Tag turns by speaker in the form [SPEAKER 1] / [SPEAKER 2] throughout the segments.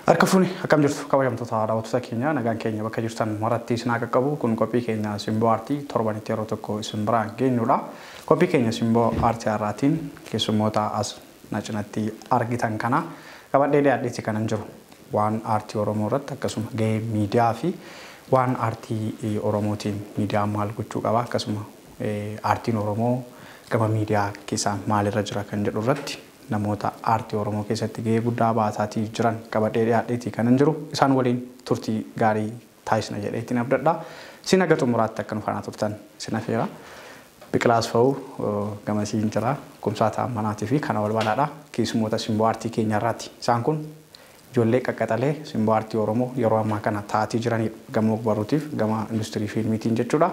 [SPEAKER 1] Arkafuni akkam jirtu kabajamtoota daawwattoota keenya nagaan keenya bakka jirtan maratti isin haa qaqqabu kun qophii keenya simboo aartii torbanitti yeroo tokko isin biraan geenyudha. Qophii keenya simboo aartii har'aatiin keessummoota as na cinatti argitan kana qabadhee dhiyaadheetti kanan jiru waan aartii Oromoo irratti akkasuma gahee miidiyaa fi waan aartii Oromootiin miidiyaa maal gochuu qaba akkasuma aartiin Oromoo gama miidiyaa keessaa maalirra jira kan jedhu irratti namoota aartii Oromoo keessatti gahee guddaa baataatii jiran qabadhee dhiyaadheetti kanan jiru isaan waliin turtii gaarii taasisna jedheetti abdadha. Isin aga xumuraatti akka nu faana turtan isin affeera. Biqilaas fa'uu gama siin jira kumsaa taa'ammanaatii fi kana wal banaadha. Keessummoota simboo aartii keenya irraati. Isaan kun ijoollee qaqqaxalee simboo aartii Oromoo yeroo ammaa kana taa'atii jiranidha. Gama ogbarruutiif gama industirii fiilmiitiin jechuudha.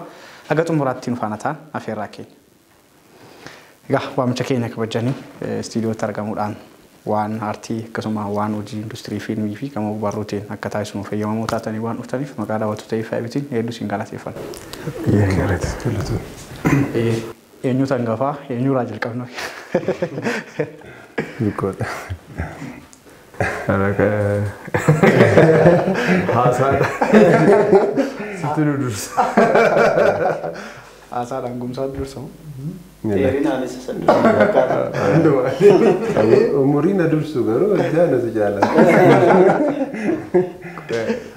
[SPEAKER 1] Aga xumuraatti nu faana ta'an affeerraa keenya. Waamicha keenya kabajanii istiidiyootti argamuudhaan waan aartii akkasuma waan hojii industirii fiilmii fi gama ogbarruutiin akka taasisnu fayyadamoo taatanii waan dhuftaniif maqaa daawwattoota FIBtiin hedduu isin galateeffanna. Eenyu hangafaa eenyurraa jalqabna?
[SPEAKER 2] Haasaadha. Sitti nu dursa.
[SPEAKER 1] Haasaadhaan gumsaa dursamu.
[SPEAKER 2] Umuriin adursu garuu jaanatu jaalata.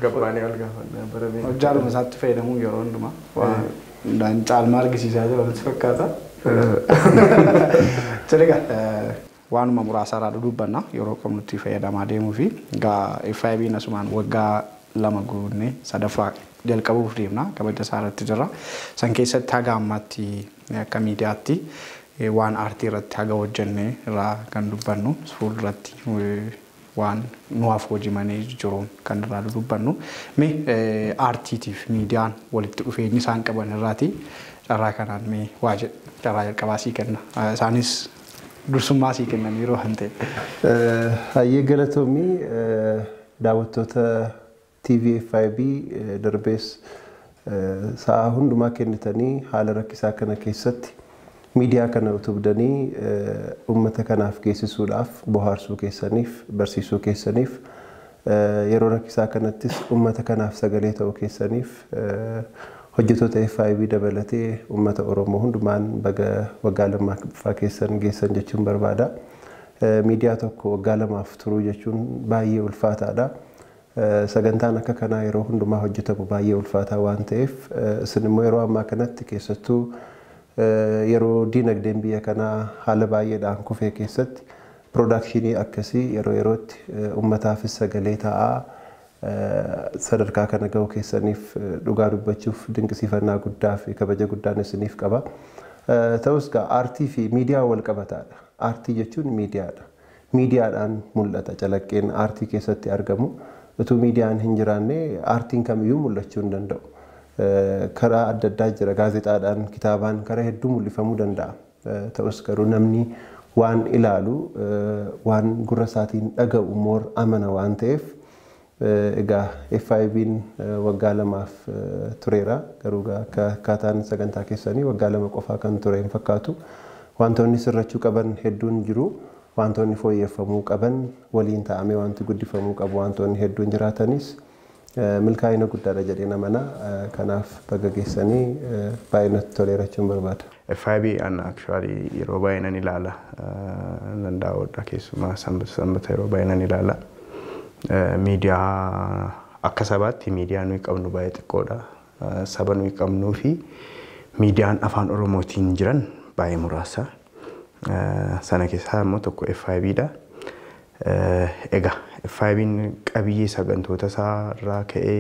[SPEAKER 2] Gabbaanii ol gaafannaa baramee.
[SPEAKER 1] Hojjaadhuma isaatti fayyadamuu yeroo hundumaa waan caalmaa argisiisaa jira walitti fakkaata. Waanuma muraasaarraa dudubbanna yeroo qabnutti fayyadamaa deemuu fi FIB'n asumaan waggaa 2 guunnee sadaffaa jalqabuuf deemna kabaja isaarratti jira. San keessatti haga ammaatti akka miidiyaatti waan aartii irratti haga hojjennee irraa kan dubbannu fuulduratti waan nuwaaf hojimanii jiru kan irraa dubbannu. Mee aartiitiif miidiyaan walitti dhufeenyi isaan qaban irraati carraa kanaan mee waa jedhu carraa jalqabaa sii kenna. Isaanis dursummaa sii kennan yeroo hante.
[SPEAKER 2] Hayyee galatoomii daawwattoota TV FIB darbees sa'a hundumaa kennitanii haala rakkisaa kana keessatti miidiyaa kana utubdanii uummata kanaaf geessisuudhaaf bohaarsuu keessaniif barsiisuu keessaniif yeroo rakkisaa kanattis uummata kanaaf sagalee ta'uu keessaniif hojjettoota FIB dabalatee uummata Oromoo hundumaan baga waggaa 2 keessan geessan jechuun barbaada. Miidiyaa tokko waggaa 2 turuu jechuun baay'ee ulfaataadha. Sagantaan akka kanaa yeroo hundumaa hojjetamu baay'ee ulfaataa waan ta'eef isin immoo yeroo ammaa kanatti keessattuu yeroo diinagdeen biyya kanaa haala baay'eedhaan kufee keessatti piroodakshinii akkasii yeroo yerootti uummataafis sagalee ta'aa sadarkaa kana ga'uu keessaniif dhugaa dubbachuuf dinqisiifannaa guddaa fi kabaja guddaan isiniif qaba. Ta'us aartii fi miidiyaa wal qabataadha. Aartii jechuun miidiyaadha. Miidiyaadhaan mul'ata calaqqeen aartii keessatti argamu. Utuu miidiyaan hin jiraanne aartiin kamiyyuu mul'achuu hin danda'u. Karaa adda addaa jira gaazexaadhaan kitaabaan karaa hedduu mul'ifamuu danda'a. Ta'us garuu namni waan ilaalu waan gurra isaatiin dhaga'u moor amana waan ta'eef egaa FIB'n waggaa 2 tureera garuu akkaataan sagantaa keessanii waggaa 2 qofaa kan ture hin fakkaatu. Wantoonni sirrachuu qaban hedduun jiru. Wantoonni fooyyeffamuu qaban waliin ta'amee wanti guddifamuu qabu wantoonni hedduun jiraatanis milkaa'ina guddaadha jedhee namana kanaaf baga geessanii baay'inatti toleerachuun barbaada.
[SPEAKER 3] FIB actually yeroo baay'inaan ilaala nan daawwadha keessumaa sanbata yeroo baay'inaan ilaala. Miidiyaa akka sabaatti miidiyaa nuyi qabnu baay'ee xiqqoodha. Saba nuyi qabnuu fi miidiyaan afaan Oromootiin jiran baay'ee muraasa. Sana keessaa immoo tokko FIBdha. Egaa FIB'n qabiyyee sagantoota isaa irraa ka'ee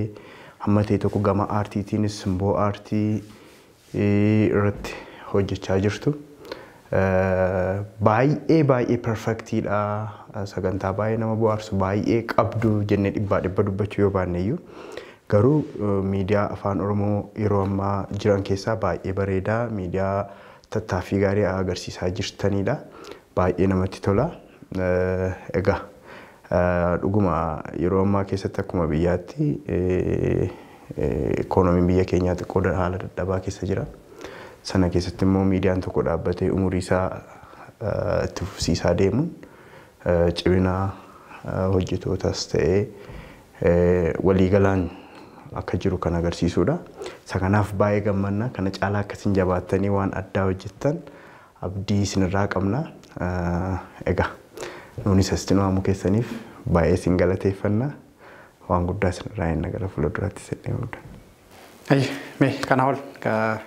[SPEAKER 3] hamma ta'e tokko gama aartiitiinis simboo aartii irratti hojjechaa jirtu. Baay'ee perfectiidha. Sagantaa baay'ee nama bohaarsu baay'ee qabdu jennee dhibbaa dubbachuu yoo baanne iyyuu garuu miidiyaa afaan Oromoo yeroo ammaa jiran keessaa baay'ee bareedaa miidiyaa tattaaffii gaarii agarsiisaa jirtanidha. Baay'ee namatti tola. Egaa dhuguma yeroo ammaa keessatti akkuma biyyaatti ikoonomiin biyya keenyaa xiqqoo haala dadhabaa keessa jira. Sana keessatti immoo miidiyaan tokko dhaabbatee umurii isaa itti fufsiisaa deemuun cimina hojjetootas ta'ee waliigalaan akka jiru kan agarsiisudha. Isa kanaaf baay'ee gammanna. Kana caalaa akkasiin jabaattanii waan addaa hojjettan abdii isinirraa qabna. Egaa nuunis asitti nu waamuu keessaniif baay'ee isin galateeffanna. Waan guddaa isinirraa hin gara fuulduraatti isin eegudha.
[SPEAKER 1] Mee kana ol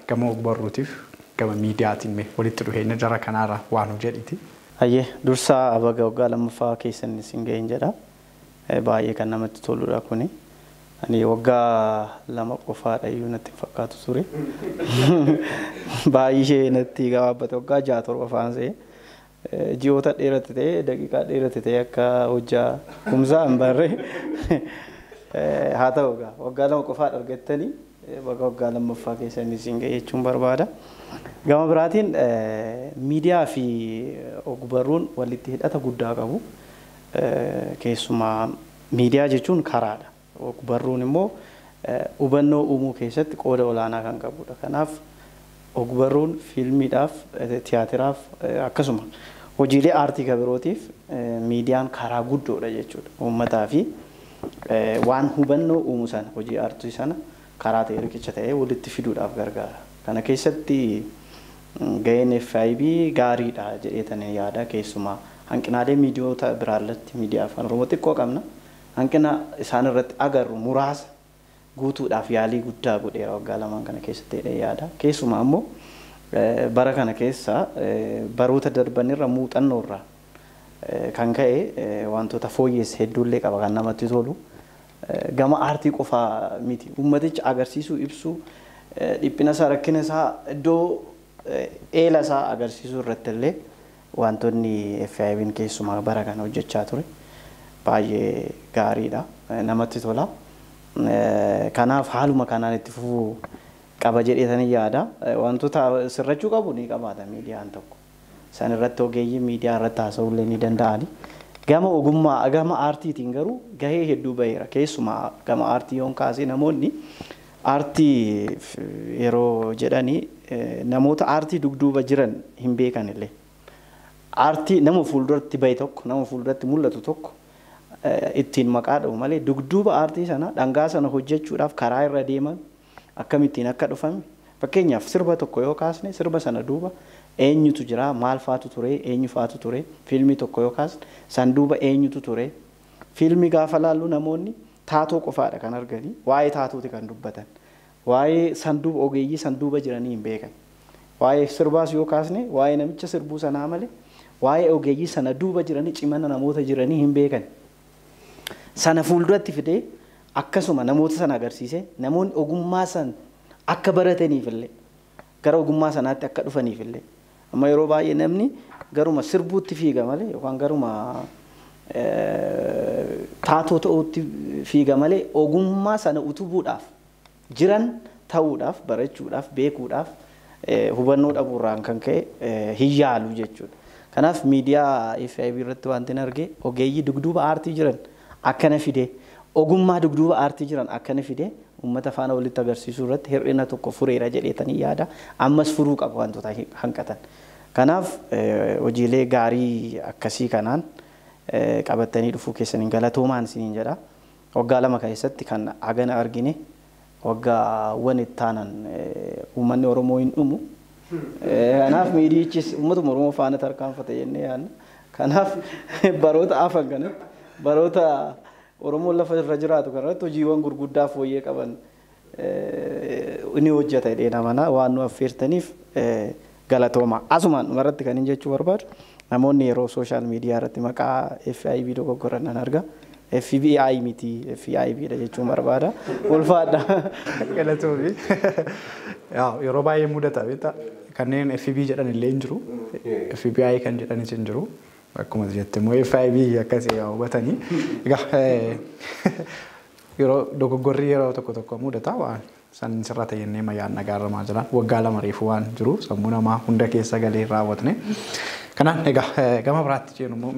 [SPEAKER 1] gama ogbarruutiif gama miidiyaatiin mee walitti dhufeenya jara kanaarra waan hojjedhiti.
[SPEAKER 4] Dursaa baga waggaa lammaffaa keessan isin ga'een jedha. Baay'ee kan namatti toludha kuni. Ani waggaa lama qofaadha iyyuu natti fakkaatu ture. Baay'ee natti gabaabbate waggaa 6-7 afaan se'e. Ji'oota dheerate ta'e daqiiqaa dheerate ta'e akka hojjaa kumsaa hin barre. Haa ta'u waggaa lama qofaadha argattanii baga waggaa lammaffaa keessan isin ga'e jechuun barbaada. Gama biraatiin miidiyaa fi ogbarruun walitti hidhata guddaa qabu. Keessumaa miidiyaa jechuun karaadha. Ogbarruun immoo hubannoo uumuu keessatti qooda olaanaa kan qabudha. Kanaaf ogbarruun fiilmiidhaaf, tiyaatiraaf akkasuma hojiilee aartii kabirootiif miidiyaan karaa guddoodha jechuudha. Uummataa fi waan hubannoo uumuu sana hojii aartii sana karaa ta'e riqicha ta'ee walitti fiduudhaaf gargaara. Kana keessatti ga'een FIB gaariidha jedheetanii yaada. Keessumaa hanqinaalee miidiyoota biraarratti miidiyaa afaan Oromoo xiqqoo qabna. Hanqina isaan irratti agarru muraasa guutuudhaaf yaalii guddaa godheera waggaa lamaan kana keessatti yaada. Keessumaa ammoo bara kana keessa baroota darbanirra muuxannoorraa kan ka'e wantoota fooyyees hedduullee qaba kan namatti tolu. Gama aartii qofaa miti. Uummaticha agarsiisuu ibsuu dhiphina isaa rakkina isaa iddoo eela isaa agarsiisuu irratti illee wantoonni FIB'n keessumaa bara kana hojjechaa ture. Baay'ee gaariidha. Namatti tola. Kanaaf haaluma kanaan itti fufuu qaba jedheetanii yaada. Wantoota sirrachuu qabu ni qabaata miidiyaan tokko. San irratti ogeeyyii miidiyaa irratti haasa'uullee ni danda'ani. Gama ogummaa gama aartiitiin garuu gahee hedduu baheera. Keessumaa gama aartii yoon kaasee namoonni aartii yeroo jedhanii namoota aartii dugduuba jiran hin beekan illee. Aartii nama fuulduratti bahe tokko nama fuulduratti mul'atu tokko ittiin maqaa dhabu malee dugduuba aartii sana dhangaa sana hojjechuudhaaf karaa irra deeman akkamittiin akka dhufame. Fakkeenyaaf sirba tokko yoo kaasne sirba sana duuba eenyutu jira maal faatu ture eenyu faatu ture fiilmii tokko yoo kaasne san duuba eenyutu ture fiilmii gaafa laallu namoonni taatoo qofaadha kan arganii waa'ee taatooti kan dubbatan waa'ee sanduuba ogeeyyii sanduuba jiranii hin beekan waa'ee sirbaas yoo kaasne waa'ee namicha sirbuu sanaa malee waa'ee ogeeyyii sana duuba jiranii cimana namoota jiranii hin beekan sana fuulduratti fidee akkasuma namoota sana agarsiise namoonni ogummaa san akka barataniif illee gara ogummaa sanaatti akka dhufaniif illee amma yeroo baay'ee namni garuma sirbuutti fiiga malee yookaan garuma taatoo ta'uutti fiiga malee ogummaa sana utubuudhaaf jiran ta'uudhaaf barachuudhaaf beekuudhaaf hubannoo dhabuurraan kan ka'e hin yaalu jechuudha. Kanaaf miidiyaa FIB irratti wanti arge ogeeyyii dugduuba aartii jiran akkana fide ogummaa dugduuba aartii jiran akkana fide ummata faana walitti agarsiisuu irratti hir'ina tokko fureera jedheetanii yaada ammas furuu qaba wantoota hanqatan. Kanaaf hojiilee gaarii akkasii kanaan qabatanii dhufuu keessaniin galatoomaan isiniin jedha. Waggaa lama keessatti kan hagana argine waggaawwan itti aanan uummanni Oromoo hin dhumu. Kanaaf miidiyichis uummatuma Oromoo faana tarkaanfate jennee yaadna. Kanaaf baroota afan kanatti baroota Oromoon lafa irra jiraatu kanarratti hojiiwwan gurguddaa fooyyee qaban ni hojjeta jedhee namana waan nu affeertaniif galatooma. Asumaan dhumarratti kan hin jechuu barbaadu namoonni yeroo sooshaal miidiyaa irratti maqaa FIB dogoggoran nan arga. FBI miti FIB dha jechuun barbaada. Ulfaadha.
[SPEAKER 1] Galatoomi. Yeroo baay'ee mudata beektaa kanneen FIB jedhan illee hin jiru. FBI kan jedhanis hin jiru. Akkuma jette immoo FIB akkasii hubatanii yeroo dogoggorri yeroo tokko tokko mudata waan san sirrata jennee mayyaan nagaarramaa jiran waggaa lama reefu waan jiru sammuu namaa hunda keessa galee raawwatne. Kanaan gama biraatti jennu immoo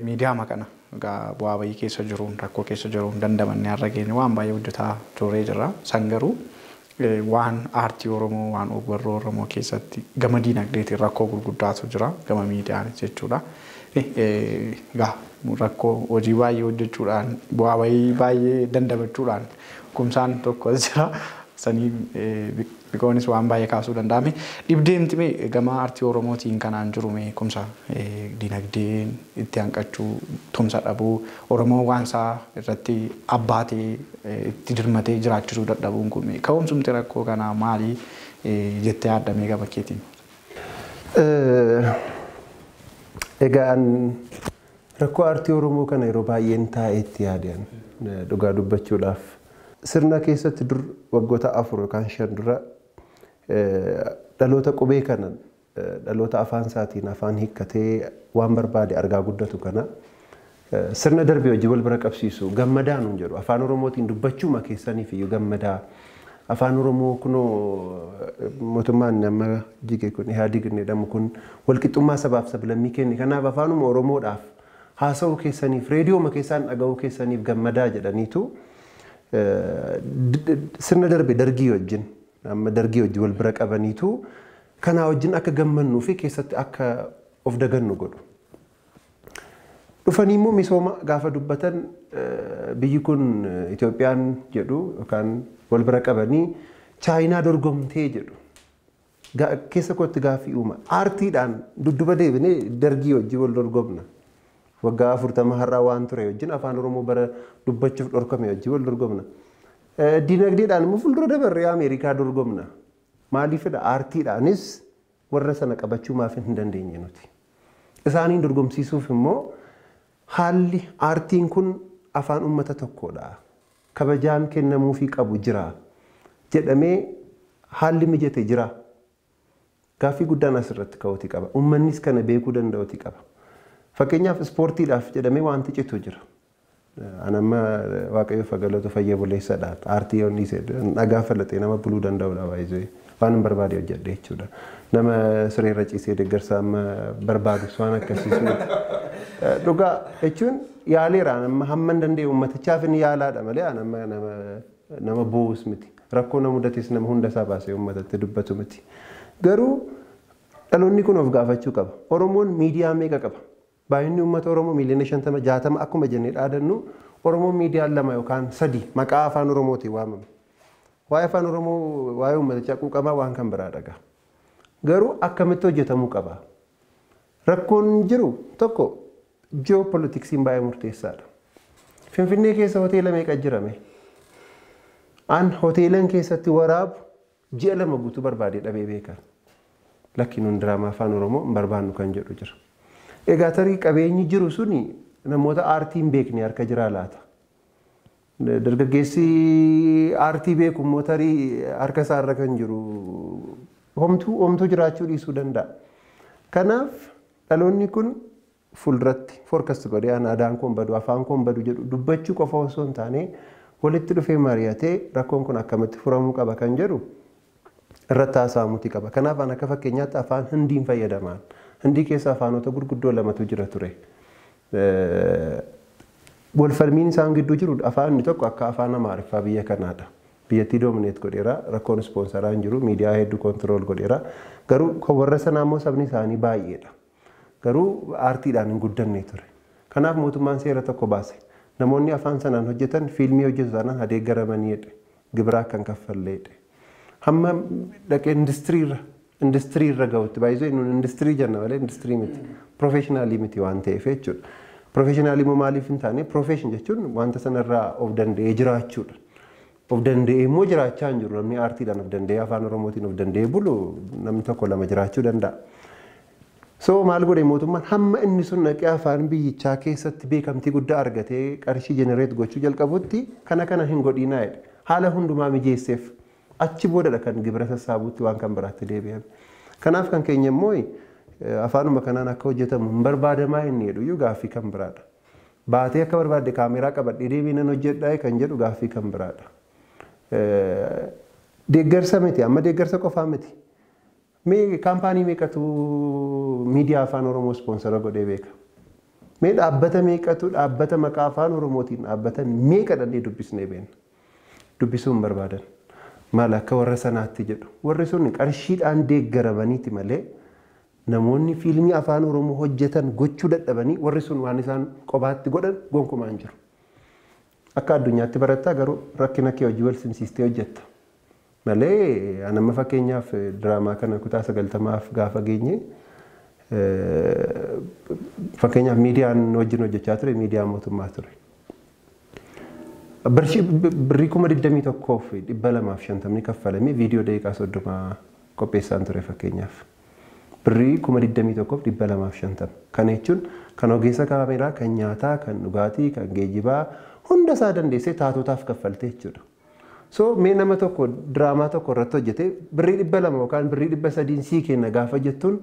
[SPEAKER 1] miidiyaa makana bu'aa bayii keessa jiruun rakkoo keessa jiruun dandamanne har'a geenye waan baay'ee hojjetaa turree jirra. San garuu waan aartii Oromoo waan ogbarruu Oromoo keessatti gama diinagdeetiin rakkoo gurguddaatu jira gama miidiyaanis jechuudha. Egaa rakkoo hojii baay'ee hojjechuudhaan bu'aa bahii baay'ee dandamachuudhaan kumsaan tokko as jira. Sanii biqoonis waan baay'ee kaasuu danda'ame. Dhibdeemti mee gama aartii Oromootiin kanaan jiru mee kumsa dinagdeen itti hanqachuu tumsa dhabuu Oromoo waan isaa irratti abbaatee itti dirmatee jiraachisuu dadhabuun kun mee ka'umsumti rakkoo kanaa maali jettee yaadamee gama keetiin?
[SPEAKER 2] Egaan rakkoo aartii Oromoo kana yeroo baay'een taa'ee itti yaadan dhugaa dubbachuudhaaf sirna keessatti dur waggoota 4 yookaan 5 dura dhaloota qubee kanan dhaloota afaan isaatiin afaan hiikkatee waan barbaade argaa guddatu kana sirna darbee hojii wal bira qabsiisu gammadaan hin jedhu afaan Oromootiin dubbachuu keessaniif iyyuu gammadaa afaan Oromoo kunoo mootummaan nama jige kun Ihaadig jedhamu kun walqixxummaa sabaaf sablammii kenne kanaaf afaanuma Oromoodhaaf haasa'uu keessaniif reediyooma keessaan dhaga'uu keessaniif gammadaa jedhaniitu sirna darbe dargii wajjin amma dargii wajjin wal bira qabaniitu kanaa wajjin akka gammannuu fi keessatti akka of dagannu godhu. Dhufanii immoo misooma gaafa dubbatan biyyi kun Itoophiyaan jedhu yookaan wal bira qabanii Chaayinaa dorgomtee jedhu. Keessa kootti gaaffii uuma. Aartiidhaan dudduba deebinee dargii wajjin wal dorgomna. Waggaa 40 har'aa waan ture wajjin afaan Oromoo bara dubbachuuf dhorkame wajjin wal dorgomna. Dinagdeedhaan immoo fuuldura dabarree Ameerikaa dorgomna. Maaliifidha aartiidhaanis warra sana qabachuu maaf hin dandeenye nuti. Isaaniin dorgomsiisuuf immoo haalli aartiin kun afaan uummata tokkodha. Kabajaan kennamuufii qabu jira jedhamee haalli mijate jira. Gaaffii guddaan asirratti ka'uutii qaba. Uummannis kana beekuu danda'uutii qaba. Fakkeenyaaf ispoortiidhaaf jedhamee wanti citu jira. Anamma waaqayyo fagalatu fayya buleessadha. Aartii yoonni dhagaa falatee nama buluu danda'udha baay'ee. Waan hin barbaade hojjedhe jechuudha. Nama sireerra ciisee deeggarsa amma barbaadu waan akkasiisu. Dhugaa jechuun yaaleera amma hamma danda'e uummatichaaf inni yaalaadha malee nama bu'uus miti. Rakkoo nama mudates nama hunda isaa baasee uummatatti dubbatu miti. Garuu dhaloonni kun of gaafachuu qaba. Oromoon miidiyaa meeqa qaba? Baay'inni uummata Oromoo miiliyoona 50 akkuma jennee dhaadannu Oromoon miidiyaan 2 yookaan 3 maqaa afaan Oromootiin waamame. Waa'ee afaan Oromoo waa'ee uummatichaa quuqamaa waan kan biraa dhagaa. Garuu akkamitti hojjetamuu qaba? Rakkoon jiru tokko ji'oopolitiksiin baay'ee murteessaadha. Finfinnee keessa hoteela meeqa jirame? An hoteelan keessatti waraabu ji'a 2 guutuu barbaadee dhabee beekan. Lakkiin hundi diraamaa afaan Oromoo hin barbaannu kan jedhu jira. Egaa tarii qabeenyi jiru suni namoota aartiin beekne harka jiraa laata. Dargaggeessi aartii beeku immoo tarii harka isaarra kan jiru homtuu jiraachuu dhiisuu danda'a. Kanaaf dhaloonni kun fuulduratti foorkasti godhee aadaan kun badu afaan kun badu jedhu dubbachuu qofa osoo hin taane walitti dhufee mari'atee rakkoon kun akkamitti furamuu qaba kan jedhu irratti haasa'amuutii qaba. Kanaaf an akka fakkeenyaatti afaan Hindiin fayyadaman. Hindii keessa afaanota gurguddoo lamatu jira ture. Walfalmiin isaan gidduu jiru afaan inni tokko akka afaan Amaariffaa biyya kanaadha. Biyyattii doomineet godheera, rakkoon ispoonsaraa hin jiru, miidiyaa hedduu kontirool godheera. Garuu kan warra sanaa immoo sabni isaanii baay'eedha. Garuu aartiidhaan hin guddanne ture. Kanaaf mootummaan seera tokko baase. Namoonni afaan sanaan hojjetan fiilmii hojjetu sanaan adeeggaramaniidha. Gibiraa kan kaffalleedha. Hamma dhaqee industirii irra ga'utti baay'isoo inni industirii jenna malee industirii miti. Profeshinaalii miti waan ta'eef jechuudha. Profeshinaalii immoo maaliif hin taane profeshin jechuun wanta sanarraa of danda'ee jiraachuudha. Of danda'ee immoo jiraachaa hin jiru. Namni aartiidhaan of danda'ee afaan Oromootiin of danda'ee bulu namni tokko lama jiraachuu danda'a. So maal godhe mootummaan hamma inni sun naqee afaan biyyichaa keessatti beekamtii guddaa argatee qarshii jenereet gochuu jalqabutti kana hin godhinaa jedhe. Haala hundumaa mijeesseef achi boodadha kan gibira sassaabuutti waan kan biraatti deebi'ame. Kanaaf kan keenya immoo afaanuma kanaan akka hojjetamu hin barbaadamaa inni jedhu iyyuu gaaffii kan biraadha. Baatee akka barbaadde kaameraa qabadhee deebii nan hojjedhaa kan jedhu gaaffii kan biraadha. Deeggarsa miti amma deeggarsa qofaa miti. Mee kaampaanii meeqatu miidiyaa afaan Oromoo ispoonsara godhee beeka? Mee dhaabbata meeqatu dhaabbata maqaa afaan Oromootiin dhaabbatan meeqa dhandhee dubbisnee beekna? Dubbisuu hin barbaadan. Maal akka warra sanaatti jedhu. Warri sun qarshiidhaan deeggaramaniiti malee namoonni fiilmii afaan Oromoo hojjetan gochuu dadhabanii warri sun waan isaan qobaatti godhan gonkumaa hin jiru. Akka addunyaatti barattaa garuu rakkina kee hojii wal simsiistee hojjetta. Malee anamma fakkeenyaaf diraamaa kana kutaa 90 gaafa geenye fakkeenyaaf miidiyaan wajjin hojjechaa ture miidiyaa mootummaa ture. Birrii 21,250 kaffalamee viidiyoo daqiiqaa 30 qopheessaan ture fakkeenyaaf. Birrii 21,250. Kana jechuun kan ogeessa kaameraa, kan nyaataa, kan dhugaatii, kan geejjibaa hunda isaa dandeessee taatotaaf kaffaltee jechuudha. So mee nama tokko diraamaa tokko irratti hojjetee birrii 200 yookaan birrii 300 sii kenna gaafa jettuun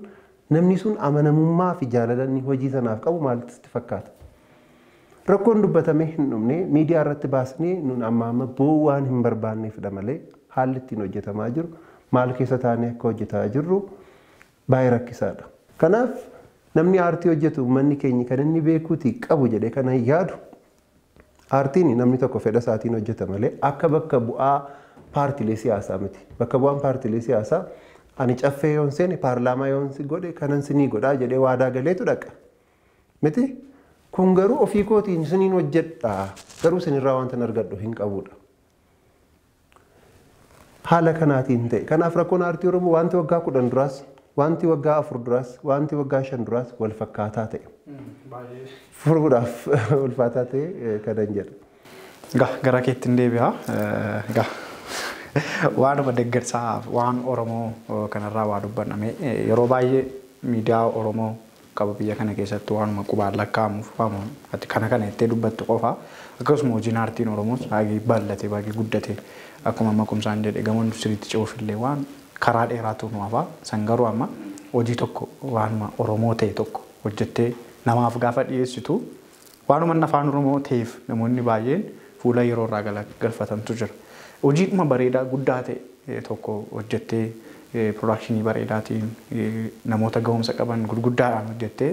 [SPEAKER 2] namni sun amanamummaa fi jaalala inni hojii sanaaf qabu maalitti fakkaata? Rakkoon dubbatamee hin dhumne miidiyaa irratti baasnee nun amma boo waan hin barbaanneefidha malee haalli ittiin hojjetamaa jiru maal keessa taanee akka hojjetaa jirru baay'ee rakkisaadha. Kanaaf namni aartii hojjetu uummanni keenya kan inni beekuuti qabu jedhee kana yaadu aartiin namni tokko fedha isaatiin hojjeta malee akka bakka bu'aa paartiilee siyaasaa miti. Bakka bu'aan paartiilee siyaasaa ani caffee yoon seene paarlaamaa yoon si godhe kanan sinii godhaa jedhee waadaa galeetu dhaqa. Miti kun garuu ofii kootiin siniin hojjedha garuu sinirraa wanta argadhu hin qabudha. Haala kanaatiin ta'e kanaaf rakkoon aartii Oromoo wanti waggaa 10 duraas wanti waggaa 4 duraas wanti waggaa 5 duraas wal fakkaataa ta'e. Furuudhaaf ulfaataa ta'e kanan jedha.
[SPEAKER 1] Gara keetti hin deebi'a. Waanuma deeggarsaa waan Oromoo kanarraa waa dubbanname yeroo baay'ee miidiyaa Oromoo qaba biyya kana keessatti waanuma qubaan lakkaa'amuuf waamu ati kana itti dubbattu qofa akkasuma hojiin aartiin Oromoos baay'ee bal'ate baay'ee guddate akkuma amma kumsaan jedhe gamoon industiriitti ce'uufillee waan karaa dheeraatu nu hafa san garuu amma hojii tokko waanuma Oromoo ta'e tokko hojjettee namaaf gaafa dhiyeessitu waanuma afaan Oromoo ta'eef namoonni baay'een fuula yeroo irraa galfatantu jira. Hojiidhuma bareedaa guddaa ta'e tokko hojjettee piroodakshinii bareedaatiin namoota gahumsa qaban gurguddaadhaan hojjettee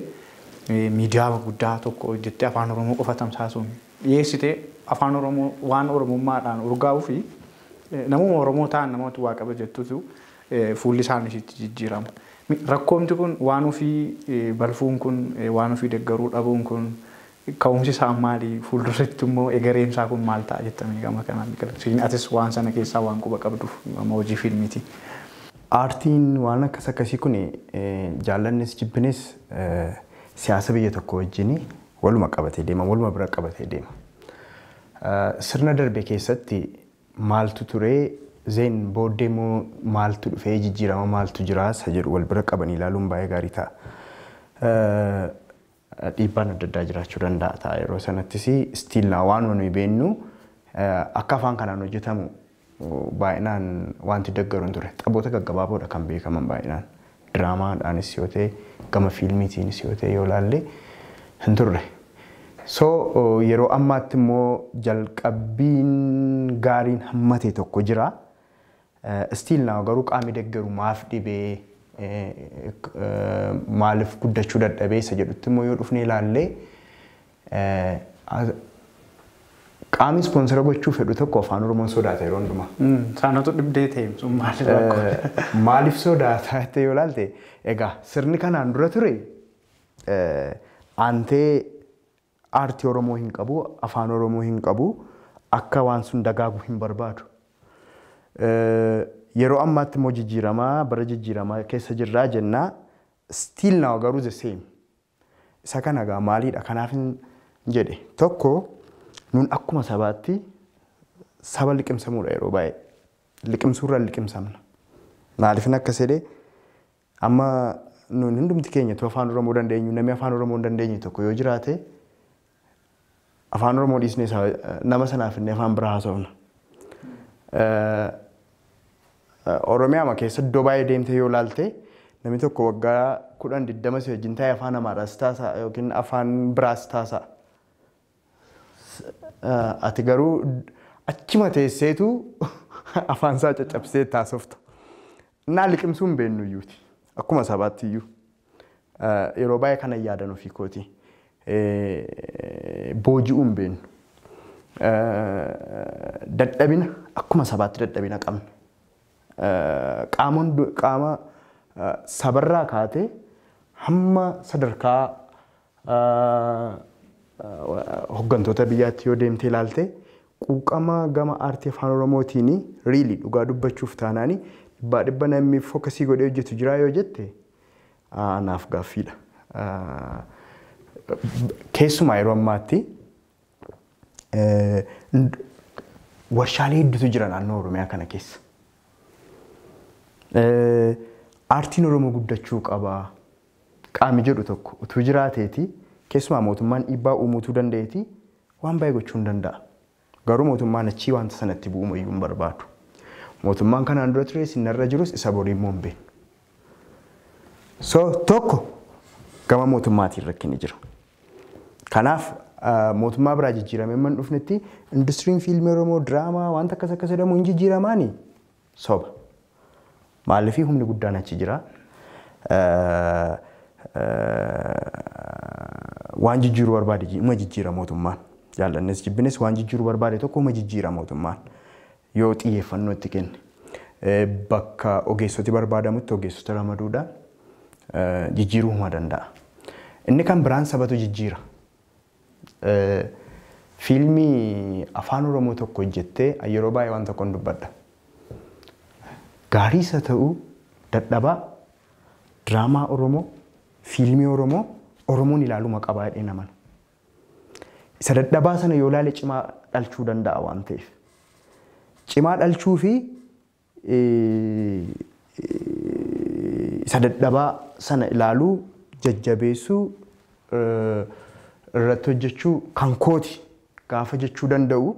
[SPEAKER 1] miidiyaa guddaa tokko hojjettee afaan Oromoo qofa tamsaasuun dhiyeessitee afaan Oromoo waan Oromummaadhaan urgaa'uu fi namuma Oromoo ta'an namoota waa qaba jettutu fuulli isaaniitti jijjiirama. Rakkoomti kun waan ofii balfuun kun waan ofii deeggaruu dhabuun kun ka'umsi isaa maali fuulduratti immoo egereen isaa kun maal ta'a jettamee gama kanaan biqiltuun atis waan sana keessaa waan quba qabduuf amma hojii fiilmiiti.
[SPEAKER 3] Aartiin waan akkasii kun jaallannis jibbinis siyaasa biyya tokko wajjin waluma qabatee deema waluma bira qabatee deema. Sirna darbe keessatti maaltu turee zeen booddee immoo maaltu dhufee jijjiirama maaltu jira isa jedhu wal bira qaban ilaaluun baay'ee gaarii ta'a. Dhiibbaan adda addaa jiraachuu danda'a ta'a yeroo sanattis stiilnaa waan nuyi beennu akka afaan kanaan hojjetamu baay'inaan wanti deeggaruun ture. Taphoota gaggabaaboodha kan beekaman baay'inaan diraamaadhaanis yoo ta'e gama fiilmiitiinis yoo ta'e yoo ilaalle hin turre. So yeroo ammaatti immoo jalqabbiin gaariin hammate tokko jira. Stiilnaa garuu qaamni deeggaru maaf dhibee maaliif guddachuu dadhabee isa jedhutti immoo yoo dhufne ilaalle qaamni ispoonsara gochuu fedhu tokko afaan Oromoon sodaata yeroo hundumaa.
[SPEAKER 1] Saanatu dhibdee ta'e sun maaliif rakkoo?
[SPEAKER 3] Maaliif sodaata jettee yoo ilaalte egaa sirni kanaan dura ture aantee aartii Oromoo hin qabu afaan Oromoo hin qabu akka waan sun dagaagu hin barbaadu. Yeroo ammaatti immoo jijjiiramaa bara jijjiiramaa keessa jirraa jennaa still now garuu the same. Isa kana egaa maaliidha kanaaf jedhe tokko nun akkuma sabaatti saba liqimsamuudha yeroo baay'ee liqimsuurra liqimsamna. Maaliif akkas jedhee amma nun hundumti keenya afaan Oromoo dandeenyu namni afaan Oromoo dandeenyu tokko yoo jiraate afaan Oromoo dhiisnee nama sanaaf inni afaan biraa haasofna. Oromiyaa keessa iddoo baay'ee deemtee yoo ilaalte namni tokko waggaa 10-20 si wajjin taa'ee afaan Amaaraas taasa yookiin afaan biraas taasa. Ati garuu achuma teesseetu afaan isaa caccabsee taasofta. Naa liqimsuun beennu iyyuuti. Akkuma sabaatti iyyuu. Yeroo baay'ee kana yaadan ofii kooti. Booji'uun beennu. Dadhabina akkuma sabaatti dadhabina qabna. Qaama sabarraa kaatee hamma sadarkaa hooggantoota biyyaatti yoo deemtee ilaalte quuqama gama aartii afaan Oromootiin riilii dhugaa dubbachuuf taanaani dhibba namni fookasii godhee hojjetu jira yoo jette naaf gaaffiidha. Keessumaa yeroo ammaatti warshaalee hedduutu jira naannoo Oromiyaa kana keessa. Aartiin Oromoo guddachuu qaba. Qaami jedhu tokko utuu jiraateeti keessumaa mootummaan dhiibbaa uumuutuu danda'eeti waan baay'ee gochuu hin danda'a. Garuu mootummaan achii wanta sanatti bu'uumayyuu hin barbaadu. Mootummaan kanaan dura ture sinarra jirus isa borii immoo hin beeknu. So tokko gama mootummaatiin rakkinni jira. Kanaaf mootummaa biraa jijjiiramee man dhufnetti industiriin fiilmii Oromoo diraamaa wanta akkas jedhamu hin jijjiiramaani soba. Maaliifii humni guddaan achi jira. Waan jijjiiruu barbaade uma jijjiira mootummaan. Jaallannes jibbines waan jijjiiruu barbaade tokko uma jijjiira mootummaan. Yoo xiyyeeffannoo itti kenne. Bakka ogeessoti barbaadamutti ogeessota ramaduudhaan jijjiiruu huma danda'a. Inni kan biraan sabatu jijjiira. Fiilmii afaan Oromoo tokko hojjettee yeroo baay'ee waan tokkoon dubbadha. Gaarii isa ta'uu dadhabaa diraamaa Oromoo, fiilmii Oromoo, Oromoon ilaaluma qabaa jedhee naman. Isa dadhabaa sana yoo ilaale cimaa dhalchuu danda'a waan ta'eef. Cimaa dhalchuu fi isa dadhabaa sana ilaaluu jajjabeessuu irratti hojjechuu kan kooti gaafa jechuu danda'u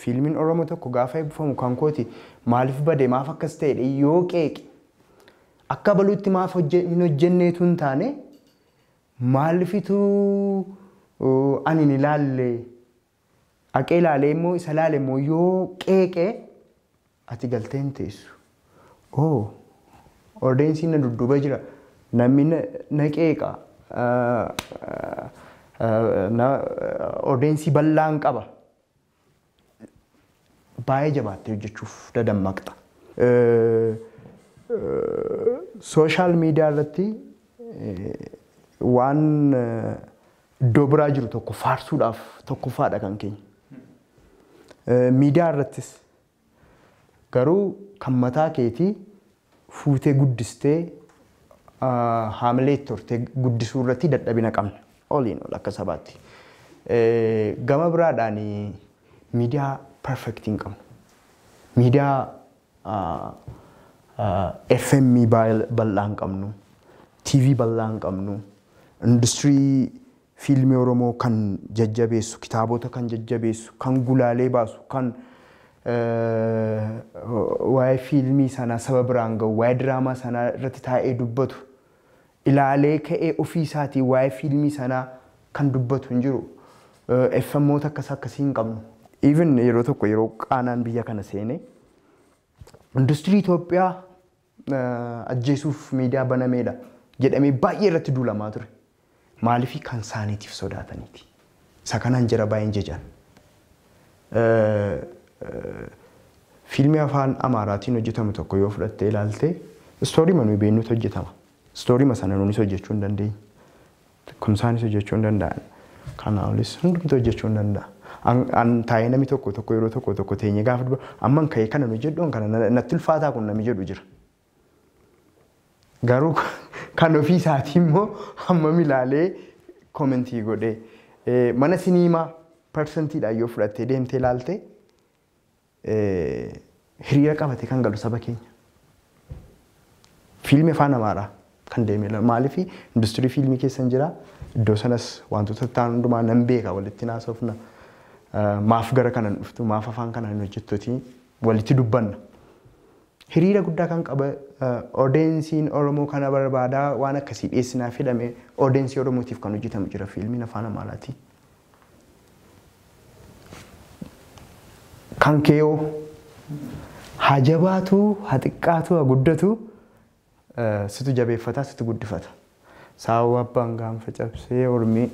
[SPEAKER 3] fiilmiin Oromoo tokko gaafa eebbifamu kan kooti maaliif bade maaf akkas ta'edha yoo qeeqe akka baluutti maaf hin hojjenneetu hin taane maalifitu ani hin ilaalle aqee ilaalee immoo isa ilaale immoo yoo qeeqe ati galtee hin teessu. Ordeensiin na dudduuba jira namni na qeeqa. Ordeensii bal'aan qaba. Baay'ee jabaattee hojjechuuf dadammaqxa. Sooshaal miidiyaa irratti waan iddoo biraa jiru tokko faarsuudhaaf tokkoffaadha kan keenya. Miidiyaa irrattis garuu kan mataa keetii fuutee guddistee haamilee tortee guddisuu irratti dadhabina qabna. Oliin ol akka sabaatti. Gama biraadhaan miidiyaa perfektii hin qabnu. Miidiyaa FM bal'aa hin qabnu. TV bal'aa hin qabnu. Industirii fiilmii Oromoo kan jajjabeessu, kitaabota kan jajjabeessu, kan gulaalee baasu, kan waa'ee fiilmii sanaa saba biraan gahu, waa'ee diraamaa sanaa irratti taa'ee dubbatu. Ilaalee ka'ee ofii isaatii waa'ee fiilmii sanaa kan dubbatu hin jiru. FM'oota akkasii hin qabnu. Even yeroo tokko yeroo qaanaan biyya kana seene industirii Itoophiyaa ajjeesuuf miidiyaa banameedha jedhamee baay'ee irratti duulamaa ture. Maaliifii kan isaaniitiif sodaataniiti. Isa kanaan jira baay'een jejaan. Fiilmii afaan Amaaraatiin hojjetamu tokko yoo fudhattee ilaalte istoorii manuu beennuutu hojjetama. Stoorima sana nuunis hojjechuu hin dandeenye. Kumsaanis hojjechuu hin danda'an. Kanaa olis hundumtu hojjechuu hin danda'a. An taa'ee namni tokko yeroo tokko teenye gaafa dubba amman ka'ee kana nu jedhuun kana natti ulfaataa kun namni jedhu jira. Garuu kan ofii isaatii immoo hammam ilaalee koomentii godhee mana siniimaa persentiidhaan yoo fudhattee deemtee ilaalte hiriira qabate kan galu saba keenya. Fiilmii afaan Amaaraa kan deemee maaliifii industirii fiilmii keessa hin jira. Iddoo sanas wantoota ta'an hundumaa nan beeka walitti naasofna. Maaf gara kanan dhuftu maaf afaan kanaan hojjettotii walitti dubbanna. Hiriira guddaa kan qaba ordeensiin Oromoo kana barbaadaa waan akkasii dhiyeessinaa fedhame ordeensii Oromootiif kan hojjetamu jira fiilmiin afaan Amaaraati. Kan keeyoo haa jabaatu haa xiqqaatu haa guddatu situ jabeeffata situ guddifata. Saawwa abbaan gaanfa cabsee ormii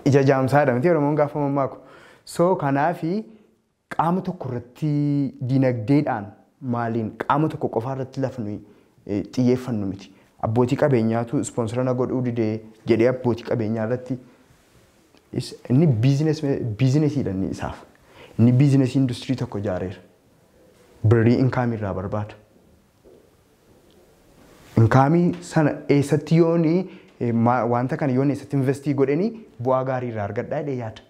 [SPEAKER 3] ija jaamsaadha miti Oromoon gaafa mammaaku. So kanaafi qaama tokko irratti dinagdeedhaan maaliin qaama tokko qofaa irratti lafnu xiyyeeffannu miti. abbootii qabeenyaatu ispoonsara na godhuu didee jedhee abbootii qabeenyaa irratti inni biizinesiidha inni isaaf. Inni biizinesii industirii tokko ijaareera. Birrii inkaamii irraa barbaada. Inkaamii sana eessatti yooni wanta kana yoon eessatti investii godhanii bu'aa gaarii irraa argadhaa jedhee yaada.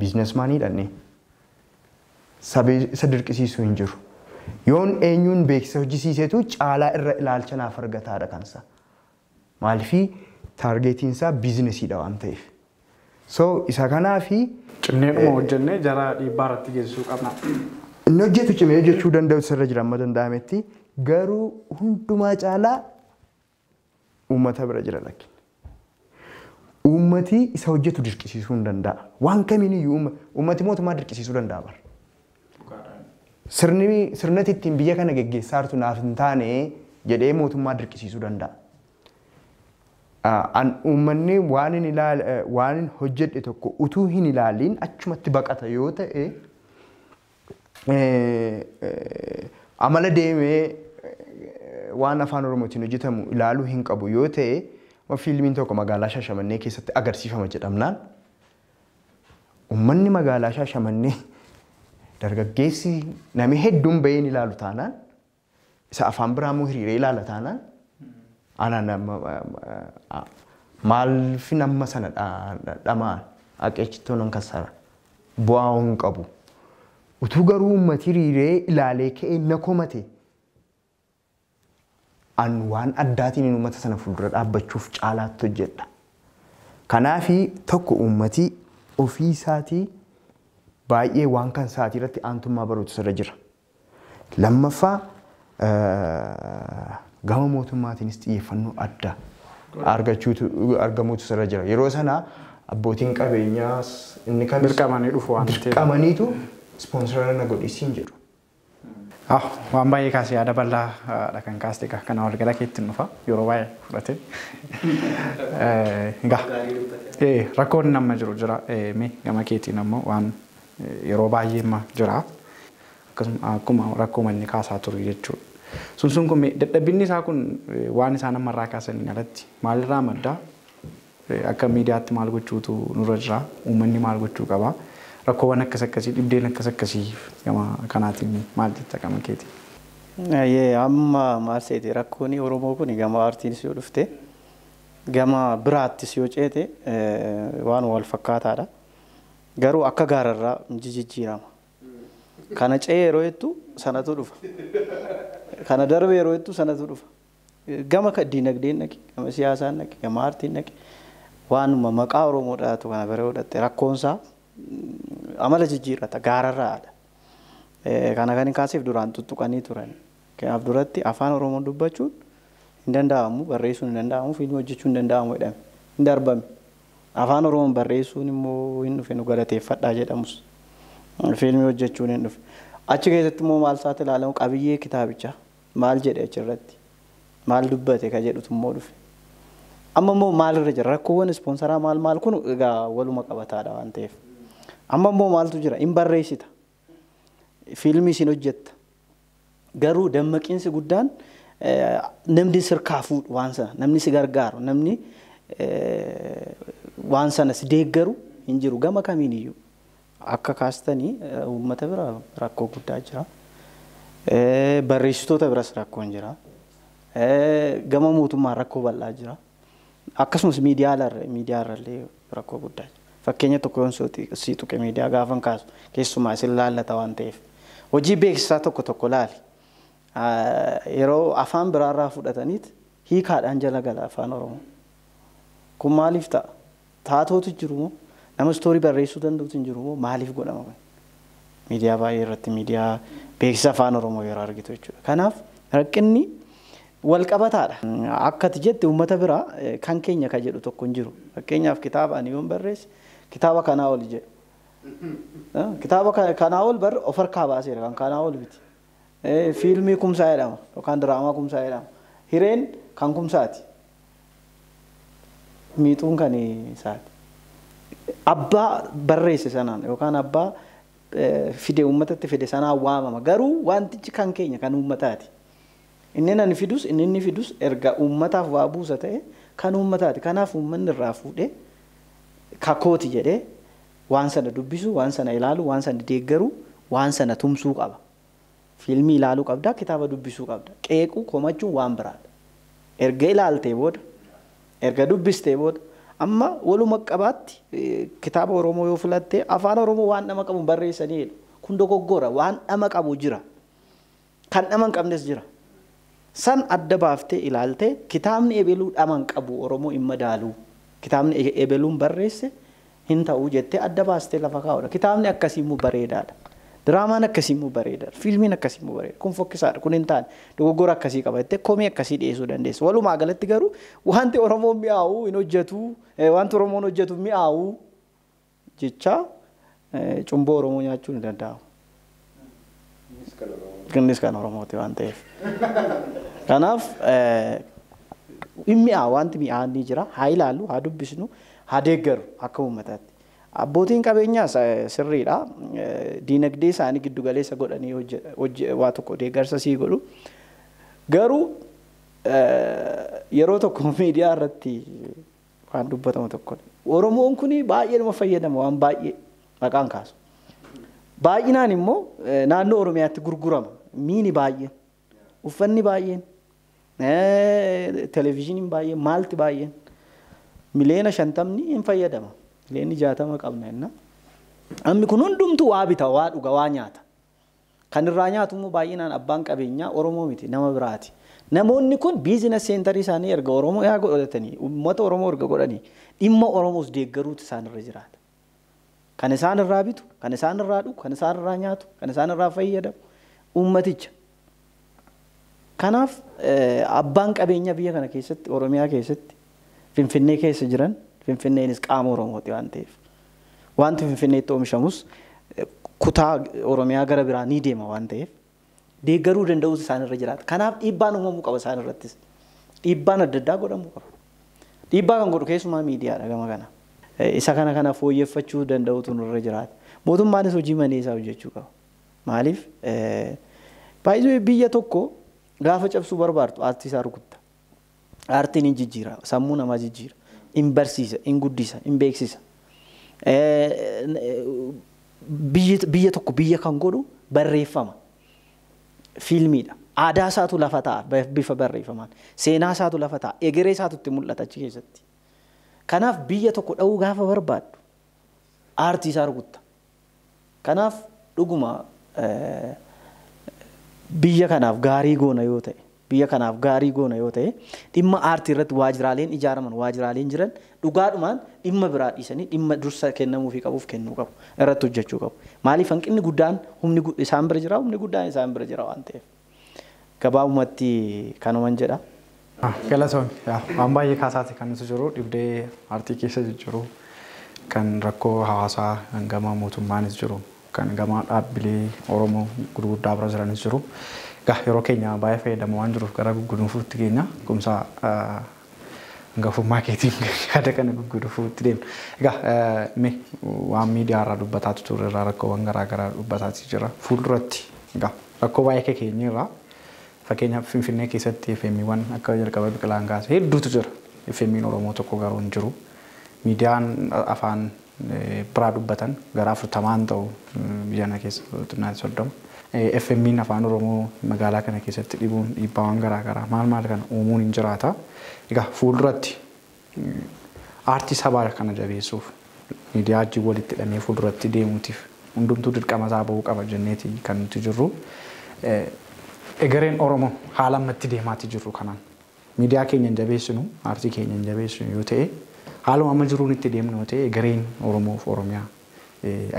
[SPEAKER 3] Biizinesmaaniidha inni. Isa dirqisiisuu hin jiru. Yoon eenyuun beeksisa hojjisiisetu caalaa irra ilaalcha naaf argataadha kansa. Maaliifii taargeetiin isaa biizinesiidha waan ta'eef. So isa kanaafi
[SPEAKER 1] cimneedhuma hojjennee jara dhiibbaa irratti geessisuu qabna.
[SPEAKER 3] Inni hojjetu cimee hojjechuu danda'u sirra jira amma danda'ametti garuu hundumaa caalaa uummata bira jira lakin. Uummati isa hojjetu dirqisiisuu hin danda'a. Waan kamiiniyyuu uummati mootummaa dirqisiisuu danda'a bara. Sirnati ittiin biyya kana geggeessaa jirtu naaf hin taane jedhee mootummaa dirqisiisuu danda'a. Uummanni waan hojjedhe tokko utuu hin ilaaliin achumatti baqata yoo ta'e amala deemee waan afaan Oromootiin hojjetamu ilaaluu hin qabu yoo ta'e fiilmiin tokko magaalaa Shaashamannee keessatti agarsiifama jedhamnaan uummanni magaalaa Shaashamannee dargaggeessi namni hedduun baheen ilaalu taanaan isa afaan biraamoo hiriiree ilaala taanaan maalfi nama sana dhamaan aqeechitoo nan kassara bu'aa hin qabu. Utuu garuu uummati hiriiree ilaalee ka'ee na komate an waan addaatiin uummata sana fuuldura dhaabbachuuf caalaatti hojjedha. Kanaafi tokko uummati ofii isaatii baay'ee waan kan isaatii irratti aantummaa baruutu sirra jira. Lammaffaa gama mootummaatiinis xiyyeeffannoo addaa argamuutu sirra jira. Yeroo sana abbootiin qabeenyaas inni kan
[SPEAKER 1] dirqamanii dhufu waan ta'eef
[SPEAKER 3] dirqamaniitu ispoonsara na godhisiin jedhu.
[SPEAKER 1] Waan baay'ee kaasee yaada bal'aadha kan kaaste kana walgala keetti dhufa yeroo baay'ee fudhate. Rakkoon nama jiru jira mee gama keetiin ammoo waan yeroo baay'ee jira akkuma rakkoo manni kaasaa ture jechuudha. Sun kun dadhabinni isaa kun waan isaan ammarraa kaasaniin alatti maalirraa maddaa akka miidiyaatti maal gochuutu nurra jira uummanni maal gochuu qaba rakkoowwan akkas akkasii dhibdeen akkas akkasii gama kanaatiin maal jetta gama keeti.
[SPEAKER 4] Amma maal seeti rakkoon Oromoo kun gama aartiinis yoo dhufte gama biraattis yoo ceete waan wal fakkaataadha. Garuu akka gaararraa jijjiirama. Kana ce'ee yeroo hedduu sanatu dhufa. Kana darbe yeroo hedduu sanatu dhufa. Gama diinagdeen naqi, gama siyaasaan naqi, gama aartiin naqi. Waanuma maqaa Oromoodhaatu kana bara godhatte rakkoonsaa amala jijjiirrata gaararraadha. Kana kan hin kaaseef duraan tuttuqanii turan. Kanaaf duratti afaan Oromoon dubbachuun hin danda'amu, barreessuun hin danda'amu, fiilmii hojjechuun hin danda'amu jedhame. Hin darbame. Afaan Oromoon barreessuun immoo hin dhufe nu galateeffadhaa jedhamus. Fiilmii hojjechuun hin dhufe. Achi keessatti immoo maal isaatti ilaalamu qabiyyee kitaabichaa maal jedhe achirratti maal dubbate ka jedhutu immoo dhufe. Amma immoo maalirra jira rakkoowwan ispoonsaraa maal kun egaa waluma qabataadha waan ta'eef. Amma immoo maaltu jira hin barreessita. Fiilmii isin hojjetta. Garuu dammaqiinsi guddaan namni sirkaa fuudhu waan sana namni si gargaaru namni waan sana si deeggaru hin jiru gama kamiiniyyuu. Akka kaastanii uummata bira rakkoo guddaa jira. Barreessitoota biras rakkoon jira. Gama mootummaa rakkoo bal'aa jira. Akkasumas miidiyaarrallee rakkoo guddaa jira. Fakkeenya tokko yoon sii tuqe miidiyaa gaafan kaasu keessumaa isin laallata waan ta'eef. Hojii beeksisaa tokko laali. Yeroo afaan biraarraa fudhataniit hiikaadhaan jala gala afaan Oromoo. Kun maaliif ta'a? Taatootu jiru moo? Nama istoorii barreessuu danda'utu hin jiru moo maaliif godhama kun? Miidiyaa baay'ee irratti miidiyaa beeksisa afaan Oromoo yeroo argitu jechuudha. Kanaaf rakkinni wal qabataadha. Akka ati jette uummata biraa kan keenya ka jedhu tokko hin jiru. Fakkeenyaaf kitaaba ani yoon barreesse kitaaba kanaa ol jedhu. Kitaaba kanaa ol bar of harkaa baaseera kan kanaa ol biti. Fiilmii kumsaa jedhama yookaan diraamaa kumsaa jedhama. Hireen kan kumsaati. Miixuun kan isaati. Abbaa barreesse sanaan yookaan abbaa fide uummatatti fide sanaan waamama. Garuu wantichi kan keenya kan uummataati. Inni nani fidus inni fidus erga uummataaf waa buusa ta'e kan uummataati. Kanaaf uummanni irraa fuudhee kakooti jedhee waan sana dubbisu, waan sana ilaalu, waan sana deeggaru, waan sana tumsuu qaba. Fiilmii ilaaluu qabda, kitaaba dubbisuu qabda. Qeequu komachuun waan biraadha. Erga ilaaltee booda, erga dubbistee booda, amma waluma qabaatti kitaaba Oromoo yoo filattee afaan Oromoo waan nama qabu barreessanii jedhu. Kun dogoggora waan nama qabu jira. Kan nama hin qabnes jira. San adda baaftee ilaaltee kitaabni ebeluu dhaman qabu Oromoo hin madaalu. Kitaabni ebeluun barreesse hin ta'u jettee adda baastee lafa kaa'udha. Kitaabni akkasii immoo bareedaadha. Diraamaan akkasii immoo bareedaadha. Fiilmiin akkasii immoo bareeda. Kun fokkisaadha. Kun hin taane dogoggora akkasii qaba jettee komii akkasii dhiyeessuu dandeessa. Walumaa galatti garuu wanti Oromoon mi'aawu hin hojjetu, wanti Oromoon hojjetu mi'aawu jecha cumboo Oromoo nyaachuun ni danda'amu. Innis kan Oromooti waan ta'eef. Kanaaf mi'aawu wanti mi'aan ni jira. Haa ilaallu, haa dubbisnu, haa deeggaru akka uummataatti. Abbootiin qabeenyaa sirriidha. Diinagdee isaanii giddu galeessa godhanii waa tokko deeggarsa sii godhu. Garuu yeroo tokko miidiyaa irratti waan dubbatamu tokko. Oromoon kun baay'ee nama fayyadama waan baay'ee maqaan kaasu. Baay'inaan immoo naannoo Oromiyaatti gurgurama. Miini baay'een, uffanni baay'een, televezyiiniin baay'een, maalti baay'een. Miliyoona 50 hin fayyadama. Miliyoona 60 qabna jenna. Ammi kun hundumtuu waa bita, waa dhuga, waa nyaata. Kan irraa nyaatu immoo baay'inaan abbaan qabeenyaa Oromoo miti, nama biraati. Namoonni kun biizinasi seenterii isaanii erga Oromoo yaa godhatanii, uummata Oromoo erga godhanii, dhimma Oromoos deeggaruutu isaanirra jiraata. Kan isaan irraa bitu, kan isaan irraa dhugu, kan isaan irraa nyaatu, kan isaan irraa fayyadamu uummaticha. Kanaaf abbaan qabeenyaa biyya kana keessatti, Oromiyaa keessatti, Finfinnee keessa jiran, Finfinneenis qaama Oromooti waan ta'eef. Wanti Finfinneetti oomishamus kutaa Oromiyaa gara biraa ni deema waan ta'eef deeggaruu danda'uus isaanirra jiraata. Kanaaf dhiibbaan uumamuu qaba isaanirrattis. Dhiibbaan adda addaa godhamuu qaba. Dhiibbaa kan godhu keessumaa miidiyaadha gama kana. Isa kana fooyyeffachuu danda'utu nurra jiraata. Mootummaanis hojii manee isaa hojjechuu qaba. Maaliif baay'ee biyya tokko gaafa cabsuu barbaaddu aartii isaa rukutta. Aartiin hin jijjiira, sammuu namaa jijjiira, hin barsiisa, hin guddisa, hin beeksisa. Biyya tokko biyya kan godhu barreeffama. Fiilmiidha. Aadaa isaatu lafa ta'a bifa barreeffamaan. Seenaa isaatu lafa ta'a. Egeree isaatu itti mul'ata achi keessatti. Kanaaf biyya tokko dha'uu gaafa barbaaddu aartii isaa rukutta. Kanaaf dhuguma biyya kanaaf gaarii goona yoo ta'e, biyya kanaaf gaarii goona yoo ta'e, dhimma aartii irratti waajjiraaleen ijaaraman, waajjiraaleen jiran dhugaadhumaan dhimma biraa dhiisanii dhimma dursa kennamuufii qabuuf kennuu qabu. Irratti hojjechuu qabu. Maaliif hanqinni guddaan humni isaan bira jira, humni guddaan isaan bira jira waan ta'eef. Gabaabumatti kanuman jedha.
[SPEAKER 1] Galatoon waan baay'ee kaasaati kan nuti jiru dhibdee aartii keessa jiru kan rakkoo hawaasaa kan gama mootummaanis jiru kan gama dhaabbilee Oromoo gurguddaa bira jiranis jiru. Yeroo keenya baay'ee fayyadamu waan jiruuf gara gugguduufuutti keenya kumsa hangafummaa keetiin yaada kana gugguduufuutti deemna. Mee waan miidiyaa irraa dubbataatu ture irraa rakkoowwan garaagaraa dubbataati jira. Fuulduratti rakkoo baay'ee keenya irraa fakkeenyaaf Finfinnee keessatti FMiiwwan akka jalqaba biqilaan kaase hedduutu jira. FMiin Oromoo tokko garuu hin jiru. Miidiyaan afaan biraa dubbatan gara 40 ta'u biyya kana keessa xinnaa 30. FMiin afaan Oromoo magaalaa kana keessatti dhibuun dhiibbaawwan garaagaraa maal kana uumuun hin jiraata. Fuulduratti aartii sabaa kana jabeessuuf miidiyaa wajjin walitti hidhamee fuulduratti deemuutiif hundumtuu dirqama isaa bahuu qaba jenneeti kan nuti jirru. Egereen Oromoo haala ammatti deemaati jirru kanaan miidiyaa keenya jabeessinu, aartii keenya jabeessinu yoo ta'e haaluma amma jiruun itti deemnu yoo ta'e egereen Oromoo fi Oromiyaa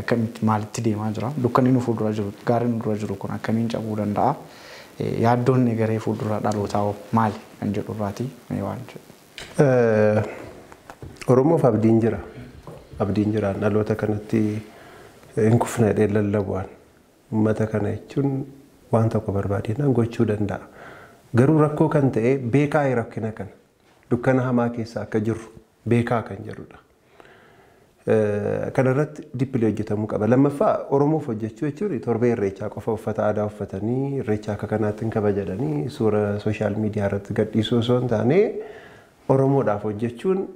[SPEAKER 1] akkamitti maalitti deemaa jira? Dukkanni nu fuuldura jiru, gaariin nu dura jiru kun akkamiin cabuu danda'a? Yaaddoon egeree fuuldura dhalootaa maali kan jedhu irraati waan jedhu.
[SPEAKER 2] Oromoof abdiin jira. Abdiin jira dhaloota kanatti hin kufne lallabu'an. Uummata kana jechuun waan tokko barbaadinaan gochuu danda'a. Garuu rakkoo kan ta'e beekaa rakkina kana dukkana hamaa keessa akka jirru beekaa kan jedhudha. kanarratti dippilii hojjetamuu qaba. Lammaffaa Oromoof hojjechuu jechuun torbee irreechaa qofa uffata aadaa uffatanii irreechaa akka kanaatti kabajanii suura sooshaal miidiyaa irratti gadhiisuu osoo hin taane Oromoodhaaf hojjechuun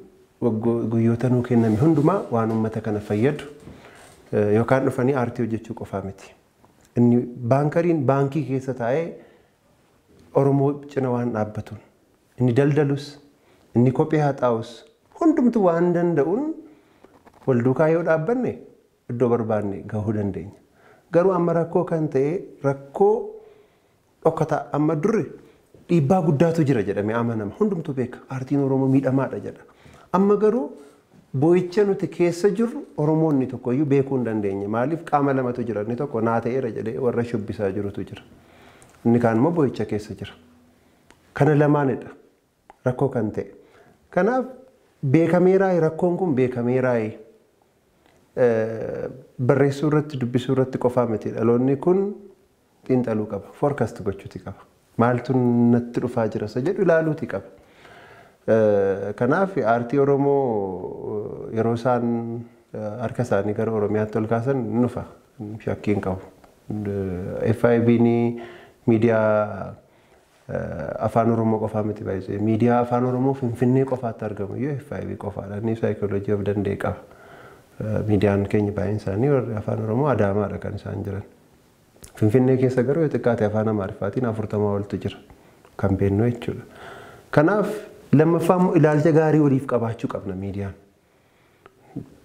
[SPEAKER 2] guyyoota nuu kenname hundumaa waan uummata kana fayyadu yookaan dhufanii aartii hojjechuu qofaa miti. Inni baankariin baankii keessa taa'ee Oromoo cina waan dhaabbatuun inni daldalus inni kophee haxaa'us hundumtu waan danda'uun wal duukaa yoo dhaabbanne iddoo barbaanne gahuu dandeenya. Garuu amma rakkoo kan ta'e rakkoo dhokkataa amma durre dhiibbaa guddaatu jira jedhamee amanama. Hundumtu beeka aartiin Oromoo miidhamaadha jedha. Amma garuu boo'icha nuti keessa jirru Oromoonni tokkoyyuu beekuu hin dandeenye. Maaliif qaama lamatu jira. Inni tokko naa ta'eera jedhee warra shubbisaa jirutu jira. Inni kaan immoo boo'icha keessa jira. Kana lamaanidha rakkoo kan ta'e. Kanaaf beekameeraayi rakkoon kun beekameeraayi. Barreessuu irratti dubbisuu irratti qofaa miti. Dhaloonni kun xiinxaluu qaba. Foorkaast gochuuti qaba. Maaltu natti dhufaa jira isa jedhu ilaaluuti qaba. Kanaaf aartii Oromoo yeroo isaan harka isaanii gara Oromiyaatti ol kaasan nufa shakkiin qabu. FIB'n miidiyaa afaan Oromoo qofaa miti baay'isee. Miidiyaa afaan Oromoo Finfinnee qofaatti argamu yoo FIB qofaadha. Inni saayikooloojii of danda'e qaba. Miidiyaan keenya baay'een isaanii warri afaan Oromoo Adaamaadha kan isaan jiran. Finfinnee keessa garuu yoo xiqqaate afaan Amaariffaatiin 40 oltu jira kan beeknu jechuudha. Kanaaf lammaffaa immoo ilaalcha gaarii waliif qabaachuu qabna miidiyaan.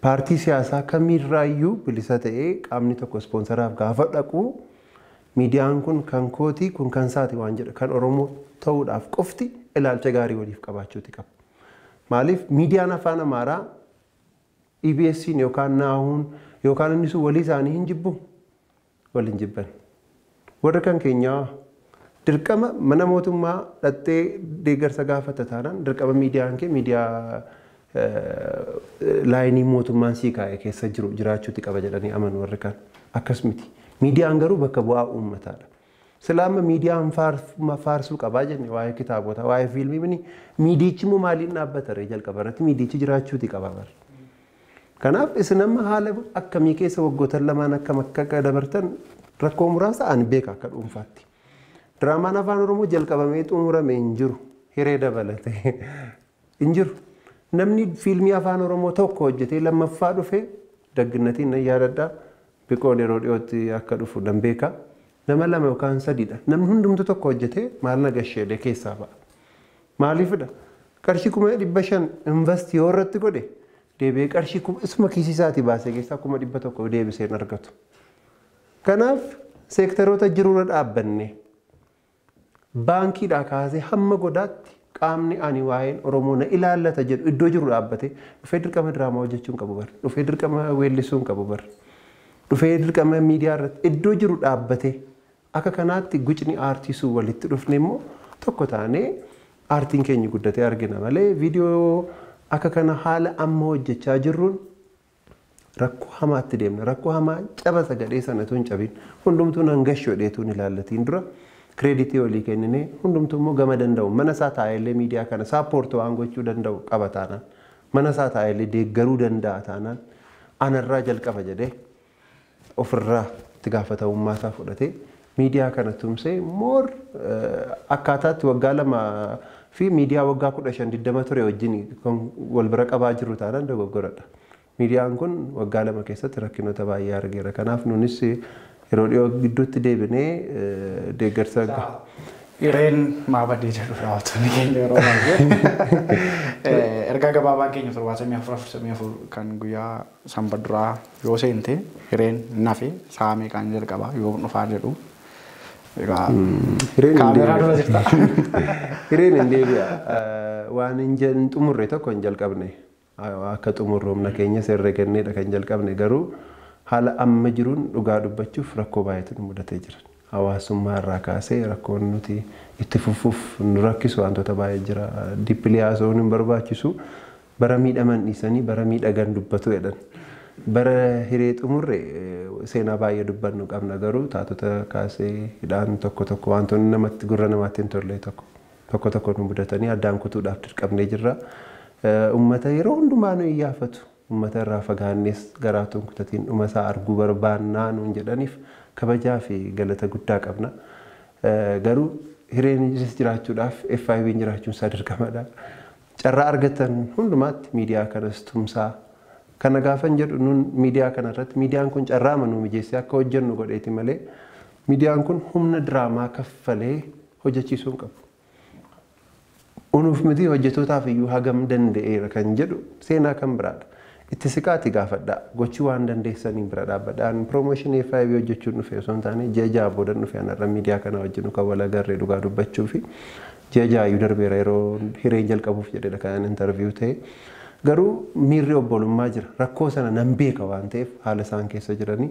[SPEAKER 2] Paartii siyaasaa kamiirraayyuu bilisa ta'ee qaamni tokko ispoonsaraaf gaafa dhaqu miidiyaan kun kan kootii kun kan saati waan jedha kan Oromoo ta'uudhaaf qofti ilaalcha gaarii waliif qabaachuuti qaba. Maaliif miidiyaan afaan Amaaraa EBS'n yookaan Naahuun yookaan inni sun walii isaanii hin jibbu waliin jibban. Warra kan keenyaa dirqama mana mootummaa dhattee deeggarsa gaafata taanaan dirqama miidiyaan kee miidiyaa laayinii mootummaan sii kaa'e keessa jiru jiraachuuti qaba jedhanii amanu warri kan akkas miti. Miidiyaan garuu bakka bu'aa uummataadha. Silaama miidiyaan faarsuu qabaa jenne waa'ee kitaabota waa'ee fiilmii miidiyichi immoo maaliin dhaabbata jalqaba irratti miidiyichi jiraachuuti qaba bara. Kanaaf isin amma haala akkamii keessa waggoota lamaan akka dabartan rakkoo muraasa ani beeka akka dhuunfaatti. Diraamaan afaan Oromoo jalqabamee xumuramee hin jiru hiree dabalatee hin jiru. Namni fiilmii afaan Oromoo tokko hojjetee lammaffaa dhufee dagginnatiin nan yaadadhaa biqoon yeroo dhiyootti akka dhufu nan beeka. Nama lama yookaan sadiidha. Namni hundumtu tokko hojjetee maal nagasheedhe keessaa ba'a. Maaliifidha? Qarshii 500 investii yoo irratti godhe deebi'ee qarshii isuma kiisisaatii baasee keessaa 100 deebisee hin argatu. Kanaaf seektaroota jiruura dhaabbanne baankiidhaa kaasee hamma godaatti qaamni ani waa'een Oromoo na ilaallata jedhu iddoo jiru dhaabbate dhufee dirqama diraamaa hojjechuun qabu bara. Dhufee dirqama weellisuun qabu bara. Dhufee dirqama miidiyaa irratti iddoo jiru dhaabbate akka kanaatti gucni aartii sun walitti dhufne immoo tokko taanee aartiin keenya guddatee argina malee viidiyoo akka kana haala amma hojjechaa jirruun rakkoo hamaatti deemna. Rakkoo hamaa caba sagalee sanatu hin cabin. Hundumtuu nan gashoo dheetuun ilaallatiin dura kireeditii olii kenninee hundumtuu immoo gama danda'u mana isaa taa'ellee miidiyaa kana saappoortii waan gochuu danda'u qaba taanaan mana isaa taa'ellee deeggaruu danda'a taanaan anarraa jalqaba jedhee ofirraa itti gaafatamummaa isaa fudhatee miidiyaa kana tumsee moor akkaataatti waggaa 2 fi miidiyaa waggaa 15-20 ture wajjin wal bira qabaa jiru taanaan dogoggoradha. Miidiyaan kun waggaa 2 keessatti rakkinoota baay'ee argeera. Kanaaf nunis yeroo dhiyoo gidduutti deebinee deeggarsa
[SPEAKER 1] Ireen maabadii jedhu raawwatanii keenya yeroo baay'ee ergaa gabaabaa keenya 74 kan guyyaa sanbaduraa yoo seente Ireen nafe saamee kan jalqabaa yoo dhufaa jedhu kaameraa dura jirta.
[SPEAKER 2] Ireen hin deebi'a waan hin xumurre tokko hin jalqabne akka xumurroomna keenya herreganneedha kan jalqabne garuu haala amma jiruun dhugaa dubbachuuf rakkoo baay'eetu nu mudatee jira. Hawaasummaa irraa kaasee rakkoon nuti itti fufuuf nu rakkisu wantoota baay'ee jira. Dippilii haasa'uun hin barbaachisu bara miidhaman dhiisanii bara miidhagan dubbatu jedhan. Bara hiree xumurre seenaa baay'ee dubbannu qabna garuu taatota kaasee hidhaan tokko wantoonni namatti gurra namaatti hin tolle tokko nu mudatanii addaan kutuudhaaf dirqamnee jirra. Uummata yeroo hundumaa nu iyyaafatu uummata irraa fagaannees garaatuun kutatiin dhuma isaa arguu barbaannaa nuun jedhaniif kabajaa fi galata guddaa qabna. Garuu hireen jiraachuudhaaf FIB'n jiraachuun isaa dirqamadha. Carraa argatan hundumaatti miidiyaa kanas tumsaa. Kana gaafan jedhu nun miidiyaa kanarratti miidiyaan kun carraa manuu mijeessee akka hojjennu godheeti malee miidiyaan kun humna diraamaa kaffalee hojjechiisuu qabu. Unuuf miti hojjetootaaf iyyuu hagam danda'eera kan jedhu seenaa kan biraadha. Itti siqaati gaafadha. Gochii waan dandeessaniin bira dhaabbadhaan piroomooshinii FIB hojjechuun dhufe osoo hin taane ji'a boodan dhufe anarra miidiyaa kana wajjin kan wal agarree dhugaa dubbachuu fi ji'a iyyuu darbeera yeroo hireen jalqabuuf jedhedha kan intarviiyuu ta'e. Garuu miirri obbolummaa jira. Rakkoo sana nan beeka waan ta'eef haala isaan keessa jiranii.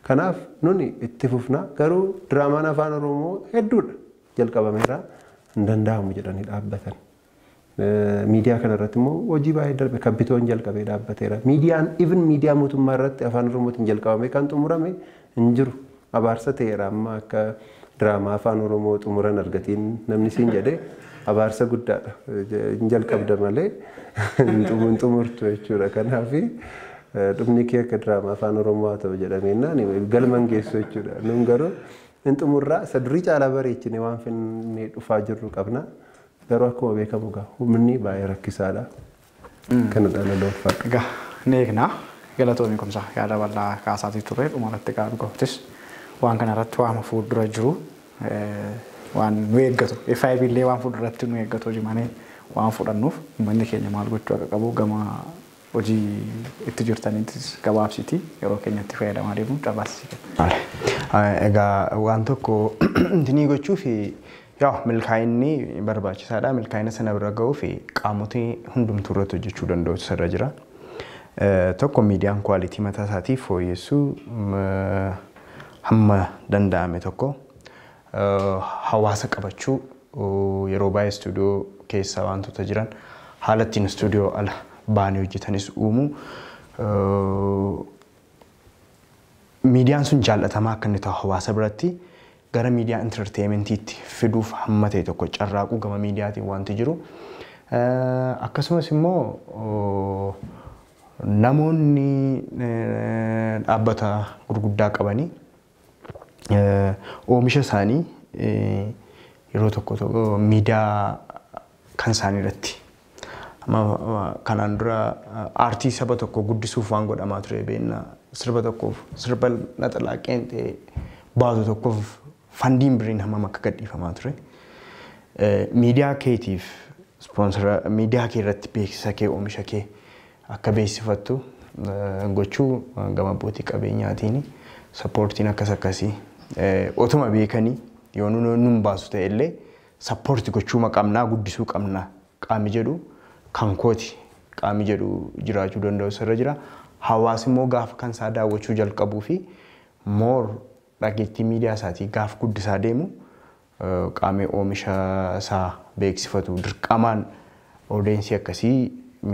[SPEAKER 2] Kanaaf nuni itti fufna. Garuu diraamaan afaan Oromoo hedduudha. Jalqabameera hin danda'amu jedhanii dhaabbatan. Miidiyaa kanarratti immoo hojii baay'ee darbe kabbitoon jalqabee dhaabbateera. Miidiyaan even miidiyaa mootummaa irratti afaan Oromootiin jalqabame kan xumurame hin jiru. Abaarsa ta'eera amma akka diraamaa afaan Oromoo xumuran argatiin namni siin jedhee abaarsa guddaadha. Hin jalqabda malee hin xumurtu jechuudha. Kanaaf dhumni kee akka diraamaa afaan Oromoo haa ta'u jedhameennaan galman geessu jechuudha. Nun garuu hin xumurraa isa durii caalaa bareechine waan finnee dhufaa jirru qabna. Garuu akkuma beekamu egaa humni baay'ee rakkisaadha. Kana dhala uffadha.
[SPEAKER 1] Egaa ni eegna galatoomii kumsaa yaada bal'aa kaasaatii ture dhumarratti qabu qabtis waan kanarratti waan fuuldura jiru waan nu eeggatu FIB illee waan fuulduratti nu eeggatu hojii waan fudhannuuf uummanni keenya maal gochuu akka qabu gama hojii itti jirtaniitis gabaabsiti yeroo keenyatti fayyadamaa deemuun cabaasisi.
[SPEAKER 3] Egaa waan tokko intinii gochuu fi milkaa'inni barbaachisaadha. Milkaa'ina sana bira ga'uu fi qaamota hundumtuu irratti hojjechuu danda'u irra jira. Tokko miidiyaan kwaalitii mataa isaatiif fooyyessuu hamma danda'ame tokko hawaasa qabachuu yeroo baay'ee istuudiyoo keessa wantoota jiran haala ittiin istuudiyoo ala baanii hojjetanis uumuu miidiyaan sun jaallatamaa akka inni ta'u hawaasa biratti gara miidiyaa intarteementiitti fiduuf hamma ta'e tokko carraaquu gama miidiyaatiin wanti jiru. Akkasumas immoo namoonni dhaabbata gurguddaa qabanii oomisha isaanii yeroo tokko miidiyaa kan isaanii irratti kanaan dura aartii saba tokko guddisuuf waan godhamaa ture beekna. Sirba tokkoof sirba naxalaa qeenxee baatu tokkoof fandiin biriin hammam akka gadhiifamaa ture. Miidiyaa keetiif ispoonsara miidiyaa kee irratti beeksisa kee oomisha kee akka beeksifattu gochuu gama abbootii qabeenyaatiin sappoortiin akkas akkasii otuma beekanii yoo nun baasu ta'e illee sappoortii gochuu qabnaa guddisuu qabnaa qaami jedhu kan kooti qaami jedhu jiraachuu danda'u irra jira. Hawaasni immoo gaafa kan isaa daawwachuu jalqabuu fi moor dhageettii miidiyaa isaatii gaafa guddisaa deemu qaamee oomisha isaa beeksifatu dirqamaan odeensii akkasii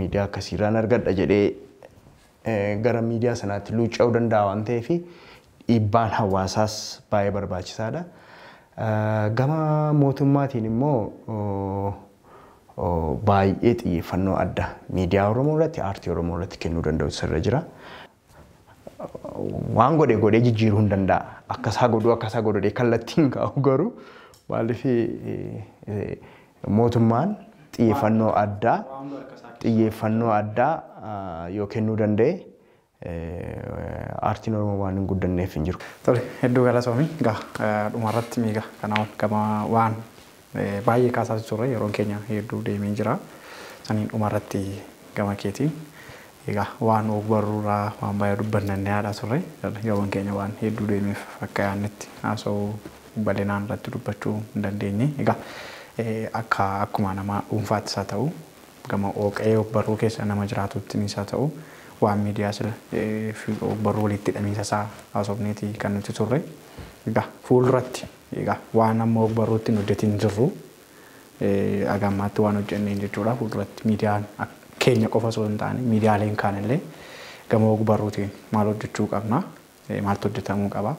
[SPEAKER 3] miidiyaa akkasiirraan argadha jedhee gara miidiyaa sanaatti luucca'uu danda'a waan ta'eef dhiibbaan hawaasaas baay'ee barbaachisaadha. Gama mootummaatiin immoo baay'ee xiyyeeffannoo adda miidiyaa Oromoo irratti aartii Oromoo irratti kennuu danda'u irra jira. Waan godhee jijjiiruu hin danda'a. Akkasaa godhee kallattiin kaa'u garuu maaliif mootummaan xiyyeeffannoo addaa yoo kennuu danda'e aartiin Oromoo waan hin guddanneef hin jiru.
[SPEAKER 1] Tole hedduu galatoomii egaa dhumarratti miiga kanaaf gama waan baay'ee kaasaa turre yeroo keenya hedduu deemee jira. Saniin dhumarratti gama keetiin egaa waan ogbarruuraa waan baay'ee dubbannee yaada turre yeroo keenya waan hedduu deemeef akka yaannetti haasa'uu bal'inaan irratti dubbachuu hin dandeenye. Egaa akkuma nama dhuunfaattis haa ta'u gama oqee ogbarruu keessa nama jiraatuttis haa ta'u waan miidiyaa sila ogbarruu walitti hidhamiinsa isaa haasofneeti kan nuti turre. Egaa fuulduratti egaa waan amma ogbarruutti hojjetiin jirru agammaatti waan hojjenneen jechuudha. Fuulduratti miidiyaan keenya qofa osoo hin taane miidiyaaleen kaanillee gama ogbarruutiin maal hojjechuu qabna maaltu hojjetamuu qaba.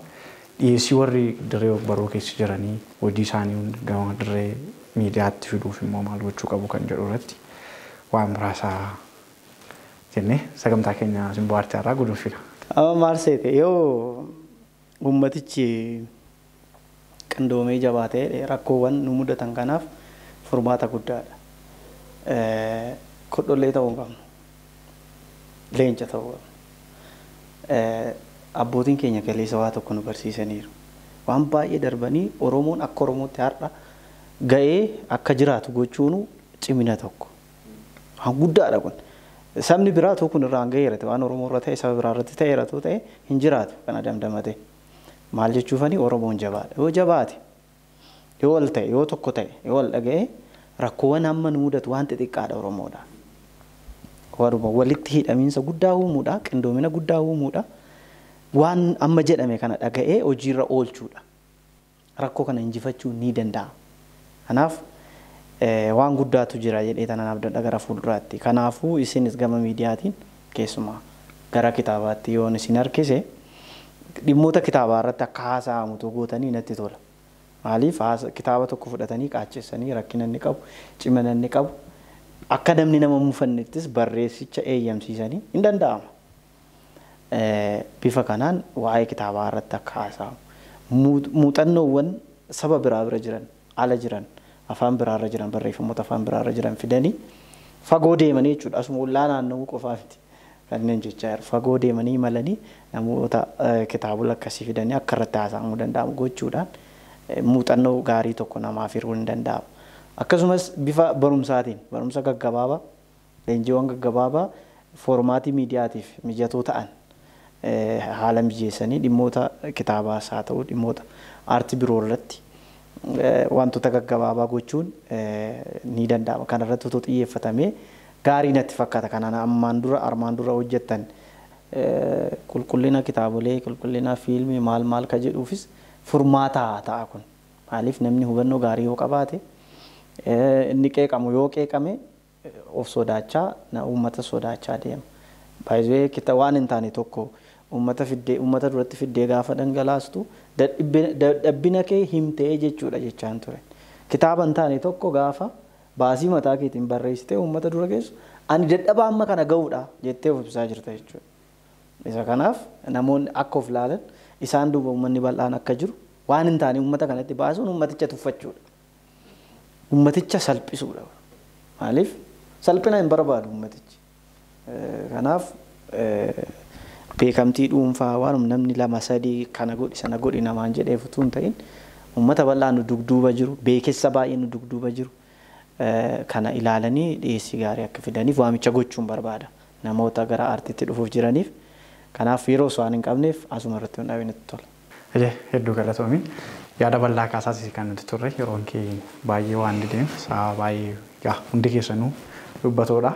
[SPEAKER 1] Dhiyeessii warri dirree ogbarruu keessa jiranii hojii isaanii gama dirree miidiyaatti fiduuf immoo maal gochuu qabu kan jedhu irratti waan muraasa jennee sagantaa keenya Simboo Aartii irraa gudunfina.
[SPEAKER 4] Maal seete yoo ummatichi qindoomee jabaatee rakkoowwan nu mudatan kanaaf furmaata guddaadha. Kodhollee ta'uu hin qabnu. Leenca ta'uu qabnu. Abbootiin keenya kaleessa waa tokko nu barsiisaniiru. Waan baay'ee darbanii Oromoon akka Oromootti har'a ga'ee akka jiraatu gochuun cimina tokko. Waan guddaadha kun. Sabni biraatu kun irraan ga'eera waan Oromoo irra ta'e saba biraa irratti ta'eera ta'e hin jiraatu kana damdamate. Maal jechuufani Oromoon jabaadha. Yoo jabaate yoo wal ta'e yoo tokko ta'e yoo wal dhaga'e rakkoowwan amma nu mudatu waan xixiqqaadha Oromoodha. Waruma walitti hidhamiinsa guddaa uumuudha, qindoomina guddaa uumuudha. Waan amma jedhame kana dhaga'ee hojiirra oolchuudha. Rakkoo kana injifachuun ni danda'ama. Kanaaf waan guddaatu jira jedhee tananaaf gara fuulduraatti. Kanaafuu isinis gama miidiyaatiin keessumaa gara kitaabaatti yoo isin harkise dhimmoota kitaabaa irratti akka haasa'amu gootanii natti tola. Maaliif kitaaba tokko fudhatanii qaacessanii rakkina inni qabu, cimina inni qabu akka namni nama muufannettis barreessicha eeyyamsiisanii hin danda'ama. Bifa kanaan waa'ee kitaabaa irratti akka haasa'amu. Muuxannoowwan saba biraa bira jiran, ala jiran, afaan biraa irra jiran, barreeffamoota afaan biraa irra jiran fidanii fagoo deemanii jechuudha. Asuma ollaa naanna'uu qofaa miti. Kanneen jechaa jiru. Fagoo deemanii malanii namoota kitaabota akkasii fidanii akka irratti haasa'amuu danda'amu gochuudhaan muuxannoo gaarii tokko namaaf hiruu hin danda'amu. Akkasumas bifa barumsaatiin barumsa gaggabaabaa, leenjiiwwan gaggabaabaa foormaatii miidiyaatiif mijatoo ta'an haala mijeessanii dhimmoota kitaabaas haa ta'u dhimmoota aartii biroo irratti wantoota gaggabaabaa gochuun ni danda'ama. Kana irratti otoo xiyyeeffatamee gaarii natti fakkaata. Kanaan armaan dura hojjettan qulqullina kitaabolee, qulqullina fiilmii maal ka jedhuufis furmaata ta'a kun. Maaliif namni hubannoo gaarii yoo qabaate inni qeeqamu yoo qeeqame of sodaachaa uummata sodaachaa deema. Baay'ee waan hin taane tokko uummata duratti fiddee gaafa dhangalaastu dadhabbina kee himtee jechuudha jechaan ture. Kitaaba hin taane tokko gaafa baasii mataa keetiin barreessitee uummata dura geessu ani dadhabaa amma kana ga'uudha jettee of ibsaa jirta jechuudha. Isa kanaaf namoonni akka of ilaalan isaan duuba uummanni bal'aan akka jiru waan hin taane uummata kanatti baasuun uummaticha tuffachuudha. Uummaticha salphisuudha. Maaliif salphina hin barbaadu uummatichi. Kanaaf beekamtii dhuunfaa waan namni lama sadii kana godhi sana godhi namaan jedheef utuu hin ta'in uummata bal'aan nu dugduuba jiru, beekessa baay'ee nu dugduuba jiru. Kana ilaalanii dhiyeessii gaarii akka fidaniif waamicha gochuun barbaada. Namoota gara aartiitti dhufuuf jiraniif. Kanaaf yeroo waan hin qabneef asuma irratti hundaabiin itti tola.
[SPEAKER 1] Hedduu galatoomii. Yaada bal'aa kaasaas kan nuti turre yeroon kee baay'ee waan dideef sa'a baay'ee hundi keessanuu dubbatoodha.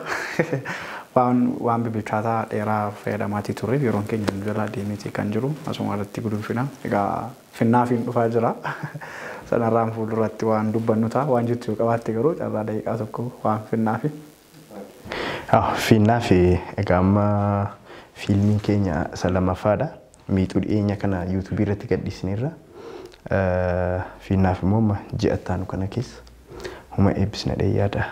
[SPEAKER 1] Waan bibilchaataa dheeraa fayyadamaatii turre yeroon keenya nu jala deemeetii kan jiru asuma irratti gudunfina. Egaa finnaafiin dhufaa jira. Sanarraan fuulduratti waan dubbannu ta'a waan jettu yoo qabaatte garuu carraa daqiiqaa tokko waan finnaafi.
[SPEAKER 3] Finnaafi egaa amma fiilmiin keenya isa lammaffaadha. Miixuu dhiyeenya kana yuutuubii irratti gadhiisneerra. Finnaaf immoo ji'attaanu kana keessa huma eebbisna dheeyyaadha.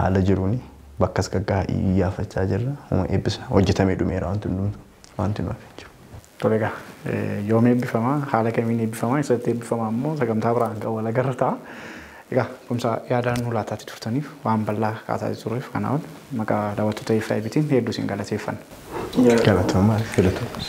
[SPEAKER 3] Haala jiruuni bakkas gaggaa iyyaafachaa jirra. Huma eebbisna hojjetamee dhumeera wanti nuuf jiru.
[SPEAKER 1] Tolega yoom eebbifama haala kamiin eebbifama isatti eebbifama ammoo sagantaa biraan qabu wal agarra ta'a. Egaa kumsa yaadaan nu laataatti turtaniif waan bal'aa kaasaa turreef kanaaf maqaa daawwattoota FIBtiin hedduu isin galateeffanna.
[SPEAKER 3] Galatoomaa filatooma.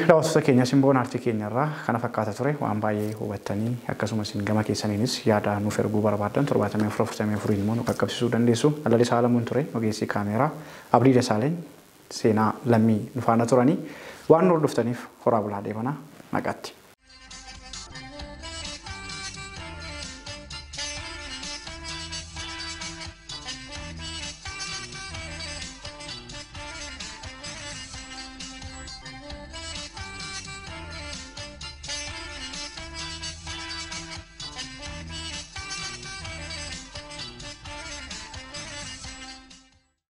[SPEAKER 1] Daawwattoota keenya Simboon Aartii keenyarraa kana fakkaata ture waan baay'ee hubattanii akkasumas gama keessaniinis yaada nuuf erguu barbaadan 7444 immoo nu qaqqabsiisuu dandeessu. Alalis Haalamuun ture ogeessi kaameeraa Abdii Dasaaleen seenaa lammii nu faana turanii waan nu hordoftaniif horaa bulaa deemanaa nagaatti.